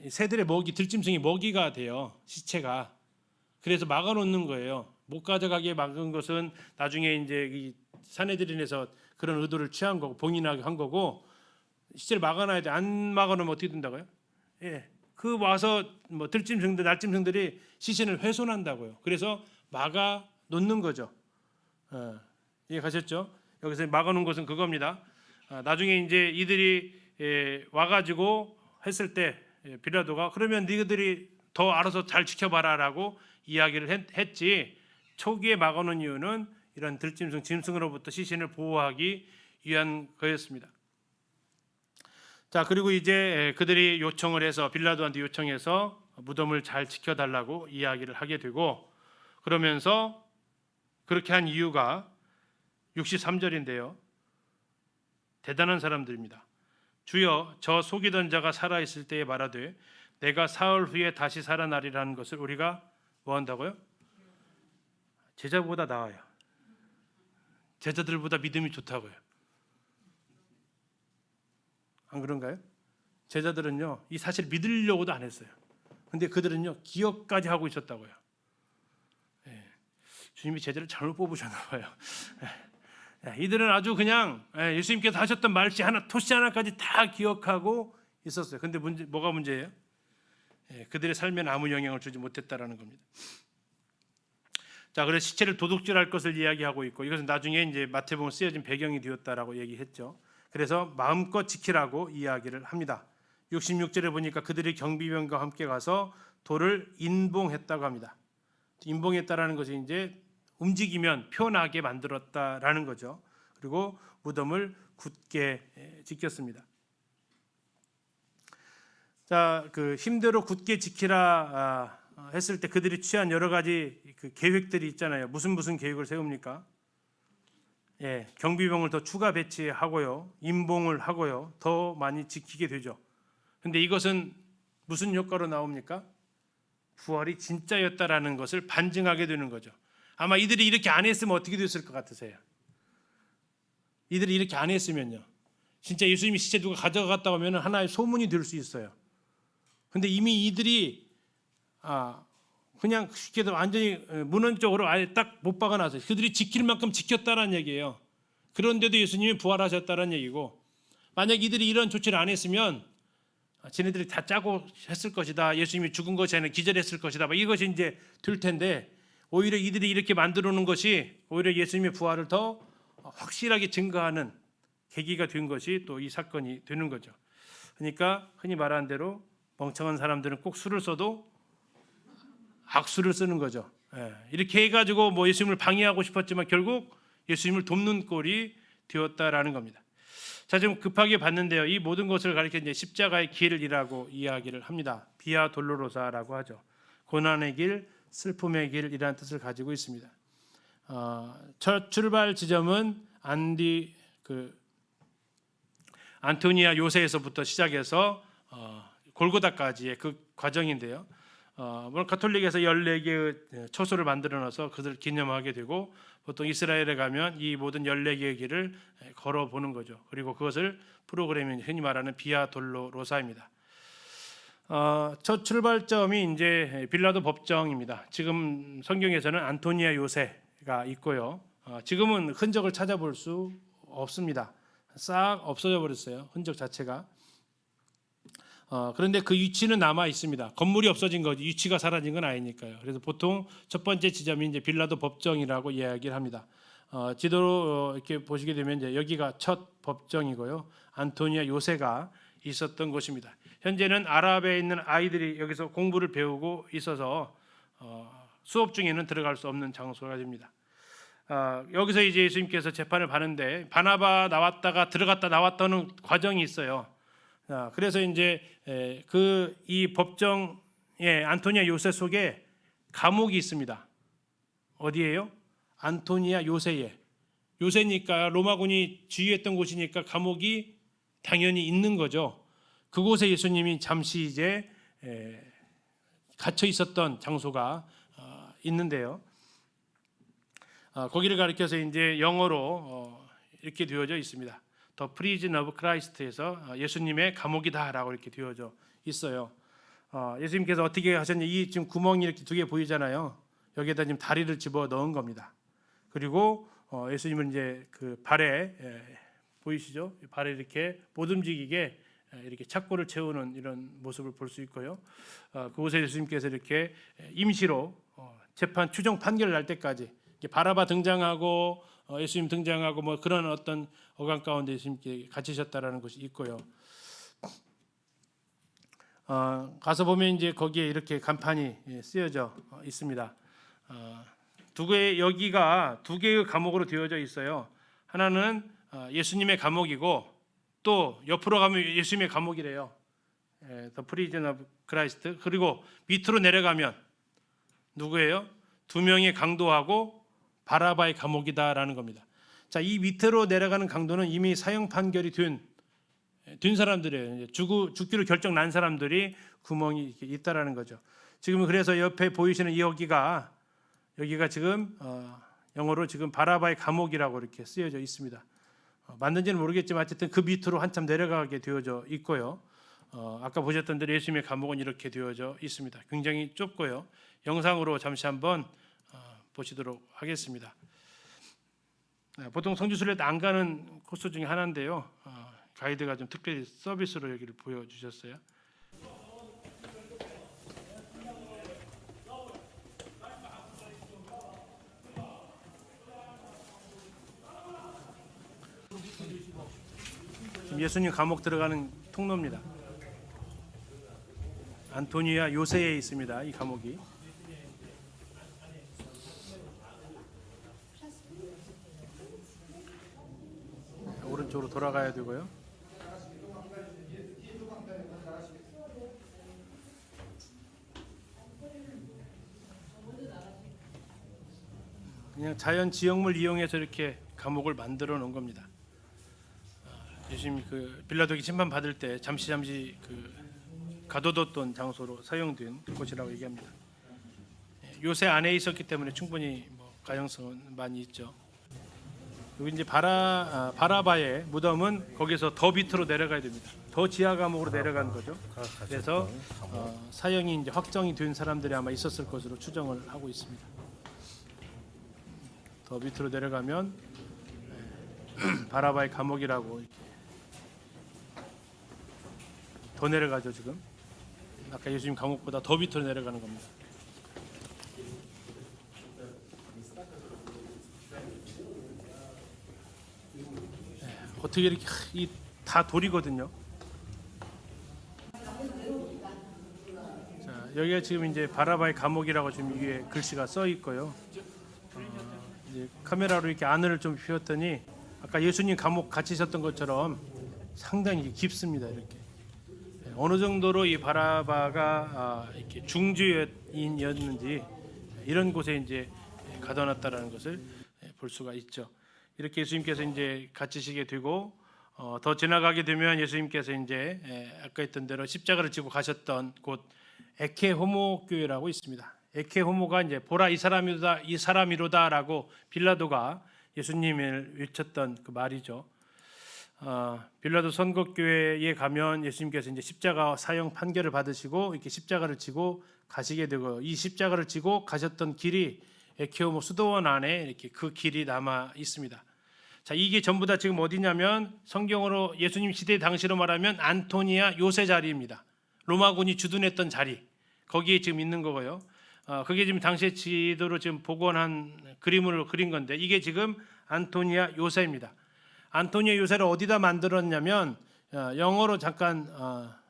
새들의 먹이, 들짐승이 먹이가 돼요. 시체가. 그래서 막아놓는 거예요. 못 가져가게 막은 것은 나중에 이제 이 산헤드린에서 그런 의도를 취한 거고 봉인하게 한 거고 시체를 막아놔야 돼. 안 막아놓으면 어떻게 된다고요? 그 와서 뭐 들짐승들, 날짐승들이 시신을 훼손한다고요. 그래서 막아 놓는 거죠. 이해가셨죠? 여기서 막아놓은 것은 그겁니다. 나중에 이제 이들이 와가지고 했을 때 빌라도가 그러면 너희들이 더 알아서 잘 지켜봐라라고 이야기를 했지. 초기에 막아놓은 이유는 이런 들짐승, 짐승으로부터 시신을 보호하기 위한 거였습니다. 자, 그리고 이제 그들이 요청을 해서 빌라도한테 요청해서 무덤을 잘 지켜달라고 이야기를 하게 되고 그러면서 그렇게 한 이유가 63절인데요. 대단한 사람들입니다. 주여, 저 속이던 자가 살아있을 때에 말하되 내가 사흘 후에 다시 살아나리라는 것을 우리가 뭐 한다고요? 제자보다 나아요. 제자들보다 믿음이 좋다고요. 안 그런가요? 제자들은요, 이 사실 믿으려고도 안 했어요. 근데 그들은요, 기억까지 하고 있었다고요. 주님이 제자를 잘못 뽑으셨나 봐요. 이들은 아주 그냥 예수님께서 하셨던 말씨 하나, 토시 하나까지 다 기억하고 있었어요. 근데 뭐가 문제예요? 그들의 삶에는 아무 영향을 주지 못했다라는 겁니다. 자, 그래서 시체를 도둑질할 것을 이야기하고 있고 이것은 나중에 이제 마태복음 쓰여진 배경이 되었다라고 얘기했죠. 그래서 마음껏 지키라고 이야기를 합니다. 66절에 보니까 그들이 경비병과 함께 가서 돌을 인봉했다고 합니다. 인봉했다라는 것이 이제 움직이면 표나게 만들었다라는 거죠. 그리고 무덤을 굳게 지켰습니다. 자, 그 힘대로 굳게 지키라 했을 때 그들이 취한 여러 가지 그 계획들이 있잖아요. 무슨 계획을 세웁니까? 경비병을 더 추가 배치하고요, 임봉을 하고요, 더 많이 지키게 되죠. 근데 이것은 무슨 효과로 나옵니까? 부활이 진짜였다라는 것을 반증하게 되는 거죠. 아마 이들이 이렇게 안 했으면 어떻게 됐을 것 같으세요? 이들이 이렇게 안 했으면요, 진짜 예수님이 시체 누가 가져갔다 오면 하나의 소문이 될 수 있어요. 근데 이미 이들이 그냥 쉽게 완전히 문헌적으로 아예 딱 못 박아놨어요. 그들이 지킬 만큼 지켰다는 얘기예요. 그런데도 예수님이 부활하셨다는 얘기고, 만약 이들이 이런 조치를 안 했으면 쟤네들이 다 짜고 했을 것이다. 예수님이 죽은 것이 아니라 기절했을 것이다. 이것이 이제 될 텐데 오히려 이들이 이렇게 만들어 놓은 것이 오히려 예수님의 부활을 더 확실하게 증거하는 계기가 된 것이 또 이 사건이 되는 거죠. 그러니까 흔히 말하는 대로 멍청한 사람들은 꼭 수를 써도 악수를 쓰는 거죠. 이렇게 해가지고 뭐 예수님을 방해하고 싶었지만 결국 예수님을 돕는 꼴이 되었다라는 겁니다. 자, 지금 급하게 봤는데요. 이 모든 것을 가리켜 이제 십자가의 길이라고 이야기를 합니다. 비아 돌로로사라고 하죠. 고난의 길, 슬픔의 길이라는 뜻을 가지고 있습니다. 첫 출발 지점은 안토니아 요새에서부터 시작해서 골고다까지의 그 과정인데요. 물론 가톨릭에서 14개의 초소를 만들어 놔서 그들을 기념하게 되고, 보통 이스라엘에 가면 이 모든 14개의 길을 걸어보는 거죠. 그리고 그것을 프로그램이 흔히 말하는 비아 돌로로사입니다. 첫 출발점이 이제 빌라도 법정입니다. 지금 성경에서는 안토니아 요새가 있고요. 지금은 흔적을 찾아볼 수 없습니다. 싹 없어져 버렸어요. 흔적 자체가. 그런데 그 위치는 남아 있습니다. 건물이 없어진 거지 위치가 사라진 건 아니니까요. 그래서 보통 첫 번째 지점이 이제 빌라도 법정이라고 이야기를 합니다. 지도로 이렇게 보시게 되면 이제 여기가 첫 법정이고요. 안토니아 요새가 있었던 곳입니다. 현재는 아랍에 있는 아이들이 여기서 공부를 배우고 있어서 수업 중에는 들어갈 수 없는 장소가 됩니다. 여기서 이제 예수님께서 재판을 받는데 바나바 나왔다가 들어갔다 나왔다는 과정이 있어요. 그래서 이제 이 법정에 안토니아 요새 속에 감옥이 있습니다. 어디예요? 안토니아 요새에. 요새니까 로마군이 지휘했던 곳이니까 감옥이 당연히 있는 거죠. 그곳에 예수님이 잠시 이제 갇혀 있었던 장소가 있는데요. 거기를 가리켜서 이제 영어로 이렇게 되어져 있습니다. The Prison of Christ에서 예수님의 감옥이다라고 이렇게 되어져 있어요. 예수님께서 어떻게 하셨냐? 이 지금 구멍이 이렇게 두 개 보이잖아요. 여기에다 지금 다리를 집어 넣은 겁니다. 그리고 예수님은 이제 그 발에 보이시죠? 발에 이렇게 못 움직이게 이렇게 착고를 채우는 이런 모습을 볼 수 있고요. 그곳에 예수님께서 이렇게 임시로 재판 추정 판결을 날 때까지 바라바 등장하고 예수님 등장하고 뭐 그런 어떤 어간 가운데 예수님께 갇히셨다라는 것이 있고요. 가서 보면 이제 거기에 이렇게 간판이 쓰여져 있습니다. 여기가 두 개의 감옥으로 되어져 있어요. 하나는 예수님의 감옥이고 또 옆으로 가면 예수님의 감옥이래요. The Prison of Christ. 그리고 밑으로 내려가면 누구예요? 두 명의 강도하고 바라바의 감옥이다라는 겁니다. 자, 이 밑으로 내려가는 강도는 이미 사형 판결이 된 사람들이에요. 죽기로 결정 난 사람들이 구멍이 있다라는 거죠. 지금 그래서 옆에 보이시는 여기가 지금 영어로 지금 바라바의 감옥이라고 이렇게 쓰여져 있습니다. 맞는지는 모르겠지만 어쨌든 그 밑으로 한참 내려가게 되어져 있고요. 아까 보셨던 대로 예수님의 감옥은 이렇게 되어져 있습니다. 굉장히 좁고요. 영상으로 잠시 한번 보시도록 하겠습니다. 보통 성지순례 안 가는 코스 중에 하나인데요. 가이드가 좀 특별히 서비스로 여기를 보여주셨어요. 지금 예수님 감옥 들어가는 통로입니다. 안토니아 요새에 있습니다. 이 감옥이. 오른쪽으로 돌아가야 되고요. 그냥 자연 지형물 이용해서 이렇게 감옥을 만들어 놓은 겁니다. 예수님 그 빌라도에게 심판 받을 때 잠시 그 가둬뒀던 장소로 사용된 곳이라고 얘기합니다. 요새 안에 있었기 때문에 충분히 뭐 가능성은 많이 있죠. 여기 이제 바라바의 무덤은 거기서 더 밑으로 내려가야 됩니다. 더 지하 감옥으로 내려간 거죠. 그래서 사형이 이제 확정이 된 사람들이 아마 있었을 것으로 추정을 하고 있습니다. 더 밑으로 내려가면 바라바의 감옥이라고 이렇게 더 내려가죠. 지금 아까 예수님 감옥보다 더 밑으로 내려가는 겁니다. 어떻게 이렇게 다 돌이거든요. 자, 여기가 지금 이제 바라바의 감옥이라고 지금 위에 글씨가 써 있고요. 이제 카메라로 이렇게 안을 좀 피웠더니 아까 예수님 감옥 갇히셨던 것처럼 상당히 깊습니다. 이렇게 어느 정도로 이 바라바가 이렇게 중주인이었는지 이런 곳에 이제 가둬놨다라는 것을 볼 수가 있죠. 이렇게 예수님께서 이제 갇히시게 되고 더 지나가게 되면 예수님께서 이제 아까 했던 대로 십자가를 지고 가셨던 곳 에케 호모 교회라고 있습니다. 에케 호모가 이제 보라 이 사람이로다라고 빌라도가 예수님을 외쳤던 그 말이죠. 빌라도 선거교회에 가면 예수님께서 이제 십자가 사형 판결을 받으시고 이렇게 십자가를 지고 가시게 되고 이 십자가를 지고 가셨던 길이 에케호모 수도원 안에 이렇게 그 길이 남아 있습니다. 자, 이게 전부 다 지금 어디냐면 성경으로 예수님 시대 당시로 말하면 안토니아 요새 자리입니다. 로마군이 주둔했던 자리 거기에 지금 있는 거고요. 그게 지금 당시의 지도로 지금 복원한 그림으로 그린 건데 이게 지금 안토니아 요새입니다. 안토니아 요새를 어디다 만들었냐면 영어로 잠깐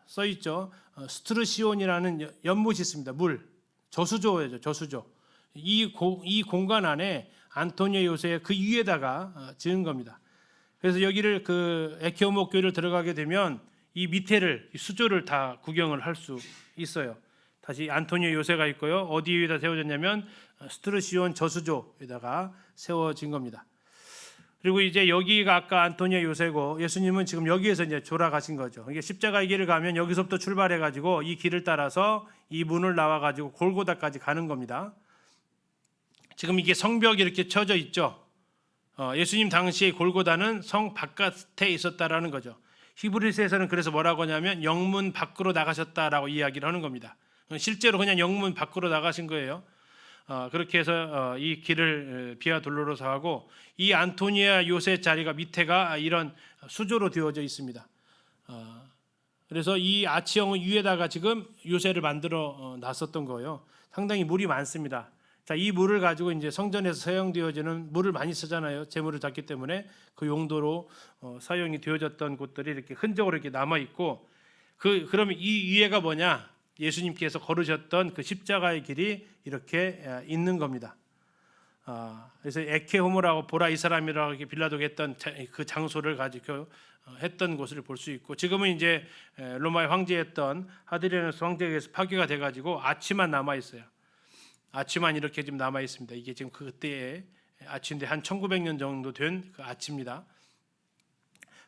써 있죠. 스트루시온이라는 연못이 있습니다. 물 저수조예요. 저수조. 이 공간 안에 안토니아 요새 그 위에다가 지은 겁니다. 그래서 여기를 그 에케오모 교회를 들어가게 되면 이 밑에를 이 수조를 다 구경을 할 수 있어요. 다시 안토니아 요새가 있고요. 어디 위에다 세워졌냐면 스트루시온 저수조에다가 세워진 겁니다. 그리고 이제 여기가 아까 안토니아 요새고 예수님은 지금 여기에서 이제 돌아가신 거죠. 이게 십자가의 길을 가면 여기서부터 출발해 가지고 이 길을 따라서 이 문을 나와 가지고 골고다까지 가는 겁니다. 지금 이게 성벽이 이렇게 쳐져 있죠. 예수님 당시에 골고다는 성 바깥에 있었다라는 거죠. 히브리서에서는 그래서 뭐라고 하냐면 영문 밖으로 나가셨다라고 이야기를 하는 겁니다. 실제로 그냥 영문 밖으로 나가신 거예요. 그렇게 해서 이 길을 비아 돌로로서 하고 이 안토니아 요새 자리가 밑에가 이런 수조로 되어져 있습니다. 그래서 이 아치형 위에다가 지금 요새를 만들어 놨었던 거예요. 상당히 물이 많습니다. 자, 이 물을 가지고 이제 성전에서 사용되어지는 물을 많이 쓰잖아요. 재물을 잡기 때문에 그 용도로 사용이 되어졌던 곳들이 이렇게 흔적으로 이렇게 남아 있고 그러면 이 위에가 뭐냐? 예수님께서 걸으셨던 그 십자가의 길이 이렇게 있는 겁니다. 그래서 에케호모라고 보라 이 사람이라고 이렇게 빌라도가 했던 그 장소를 가지고 했던 곳을 볼 수 있고 지금은 이제 로마의 황제였던 하드리아누스 황제에 의해서 파괴가 돼가지고 아치만 남아 있어요. 아치만 이렇게 지금 남아 있습니다. 이게 지금 그때의 아치인데 한 1900년 정도 된 그 아치입니다.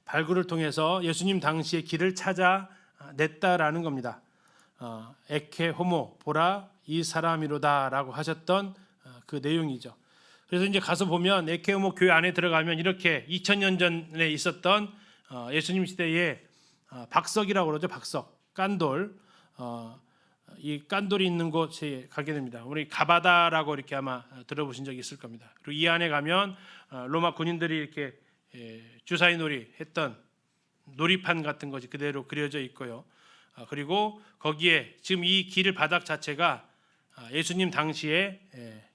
발굴을 통해서 예수님 당시의 길을 찾아냈다라는 겁니다. 에케 호모 보라 이 사람이로다라고 하셨던 그 내용이죠. 그래서 이제 가서 보면 에케 호모 교회 안에 들어가면 이렇게 2000년 전에 있었던 예수님 시대의 박석이라고 그러죠. 박석, 깐돌. 이 깐돌이 있는 곳에 가게 됩니다. 우리 가바다라고 이렇게 아마 들어보신 적이 있을 겁니다. 그리고 이 안에 가면 로마 군인들이 이렇게 주사위 놀이 했던 놀이판 같은 것이 그대로 그려져 있고요. 그리고 거기에 지금 이 길 바닥 자체가 예수님 당시의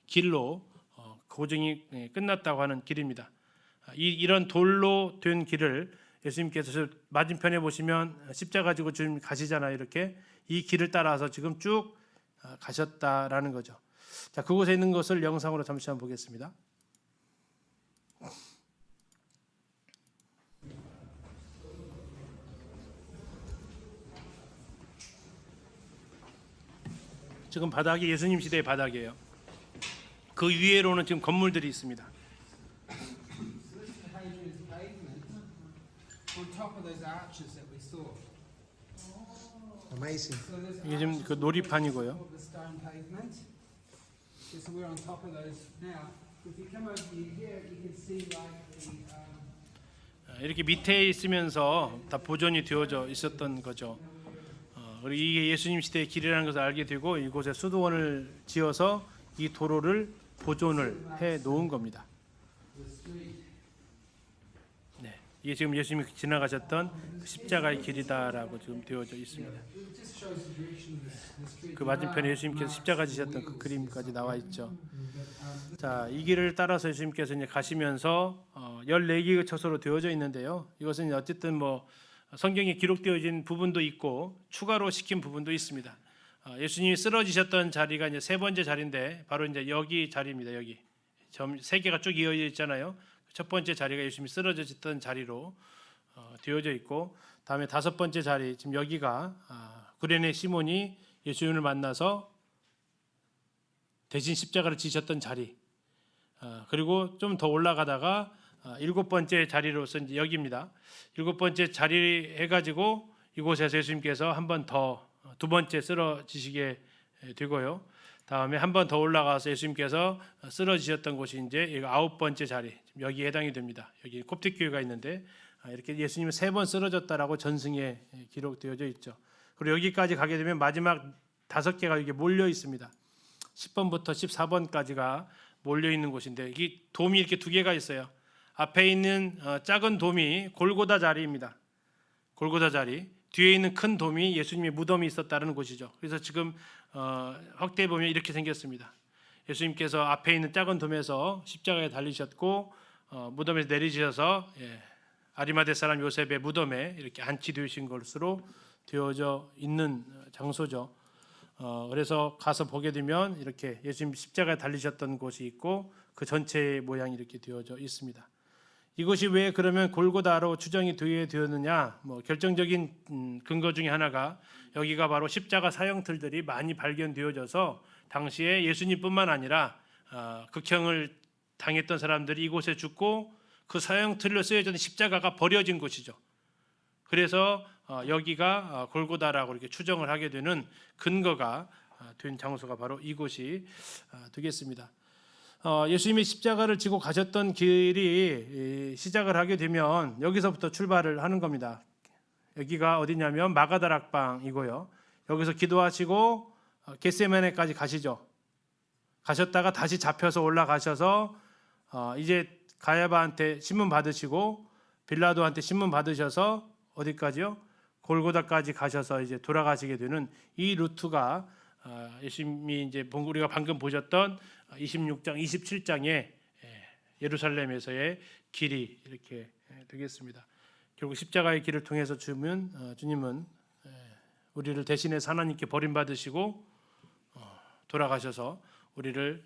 길로 고증이 끝났다고 하는 길입니다. 이런 돌로 된 길을 예수님께서 맞은편에 보시면 십자가 가지고 지금 가시잖아요. 이렇게 이 길을 따라서 지금 쭉 가셨다라는 거죠. 자, 그곳에 있는 것을 영상으로 잠시 한번 보겠습니다. 지금 바닥이 예수님 시대의 바닥이에요. 그 위에로는 지금 건물들이 있습니다. On top of those arches that we saw. Amazing. So there's 이게 지금 그 놀이판이고요. of the stone pavement. So we're on top of those now. If you come over here, you can see like the 이렇게 밑에 있으면서 다 보존이 되어져 있었던 거죠. 그리고 이게 예수님 시대의 길이라는 것을 알게 되고 이곳에 수도원을 지어서 이 도로를 보존을 해 놓은 겁니다. 네, 이게 지금 예수님이 지나가셨던 그 십자가의 길이다라고 지금 되어져 있습니다. it just shows the direction of the street. 그 맞은편에 예수님께서 십자가 지셨던 그 그림까지 나와 있죠. 자, 이 길을 따라서 예수님께서 이제 가시면서 14개의 처소로 되어져 있는데요. 이것은 어쨌든 뭐 성경에 기록되어진 부분도 있고 추가로 시킨 부분도 있습니다. 예수님이 쓰러지셨던 자리가 이제 세 번째 자리인데 바로 이제 여기 자리입니다. 여기 점 세 개가 쭉 이어져 있잖아요. 첫 번째 자리가 예수님이 쓰러지셨던 자리로 되어져 있고 다음에 다섯 번째 자리 지금 여기가 구레네 시몬이 예수님을 만나서 대신 십자가를 지셨던 자리. 그리고 좀 더 올라가다가 7번째 자리로서 이제 여기입니다. 7번째 자리 해가지고 이곳에서 예수님께서 한 번 더 2번째 쓰러지시게 되고요. 다음에 한 번 더 올라가서 예수님께서 쓰러지셨던 곳이 이제 9번째 자리, 여기에 해당이 됩니다. 여기 콥틱교회가 있는데 이렇게 예수님은 3번 쓰러졌다라고 전승에 기록되어져 있죠. 그리고 여기까지 가게 되면 마지막 5개가 이게 몰려 있습니다. 10번부터 14번까지가 몰려 있는 곳인데 이 돔이 이렇게 2개가 있어요. 앞에 있는 작은 돔이 골고다 자리입니다. 골고다 자리. 뒤에 있는 큰 돔이 예수님의 무덤이 있었다는 곳이죠. 그래서 지금 확대해 보면 이렇게 생겼습니다. 예수님께서 앞에 있는 작은 돔에서 십자가에 달리셨고 무덤에서 내리셔서 아리마대 사람 요셉의 무덤에 이렇게 안치되신 것으로 되어져 있는 장소죠. 그래서 가서 보게 되면 이렇게 예수님 십자가에 달리셨던 곳이 있고 그 전체의 모양이 이렇게 되어져 있습니다. 이것이 왜 그러면 골고다로 추정이 되었느냐? 결정적인 근거 중에 하나가 여기가 바로 십자가 사형틀들이 많이 발견되어져서 당시에 예수님뿐만 아니라 극형을 당했던 사람들이 이곳에 죽고 그 사형틀로 쓰여진 십자가가 버려진 곳이죠. 그래서 여기가 골고다라고 이렇게 추정을 하게 되는 근거가 된 장소가 바로 이곳이 되겠습니다. 예수님이 십자가를 지고 가셨던 길이 시작을 하게 되면 여기서부터 출발을 하는 겁니다. 여기가 어디냐면 마가다락방이고요. 여기서 기도하시고 겟세마네까지 가시죠. 가셨다가 다시 잡혀서 올라가셔서 이제 가야바한테 신문 받으시고 빌라도한테 신문 받으셔서 어디까지요? 골고다까지 가셔서 이제 돌아가시게 되는 이 루트가 예수님이 이제 우리가 방금 보셨던 26장, 27장의 예루살렘에서의 길이 이렇게 되겠습니다. 결국 십자가의 길을 통해서 주님은 우리를 대신해서 하나님께 버림받으시고 돌아가셔서 우리를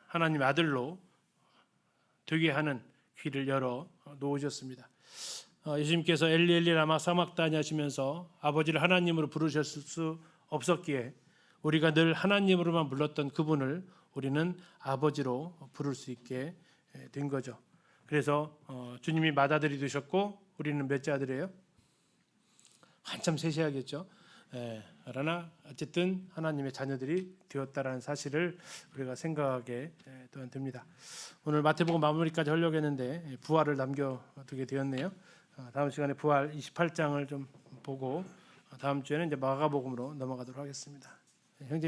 하나님의 아들로 되게 하는 길을 열어 놓으셨습니다. 예수님께서 엘리 엘리 라마 사막다니 하시면서 아버지를 하나님으로 부르셨을 수 없었기에 우리가 늘 하나님으로만 불렀던 그분을 우리는 아버지로 부를 수 있게 된 거죠. 그래서 주님이 맏아들이 되셨고 우리는 몇째 아들이에요? 한참 세세하겠죠. 그러나 어쨌든 하나님의 자녀들이 되었다라는 사실을 우리가 생각하게 또한 됩니다. 오늘 마태복음 마무리까지 하려고 했는데 부활을 남겨두게 되었네요. 다음 시간에 부활 28장을 좀 보고 다음 주에는 이제 마가복음으로 넘어가도록 하겠습니다. 형제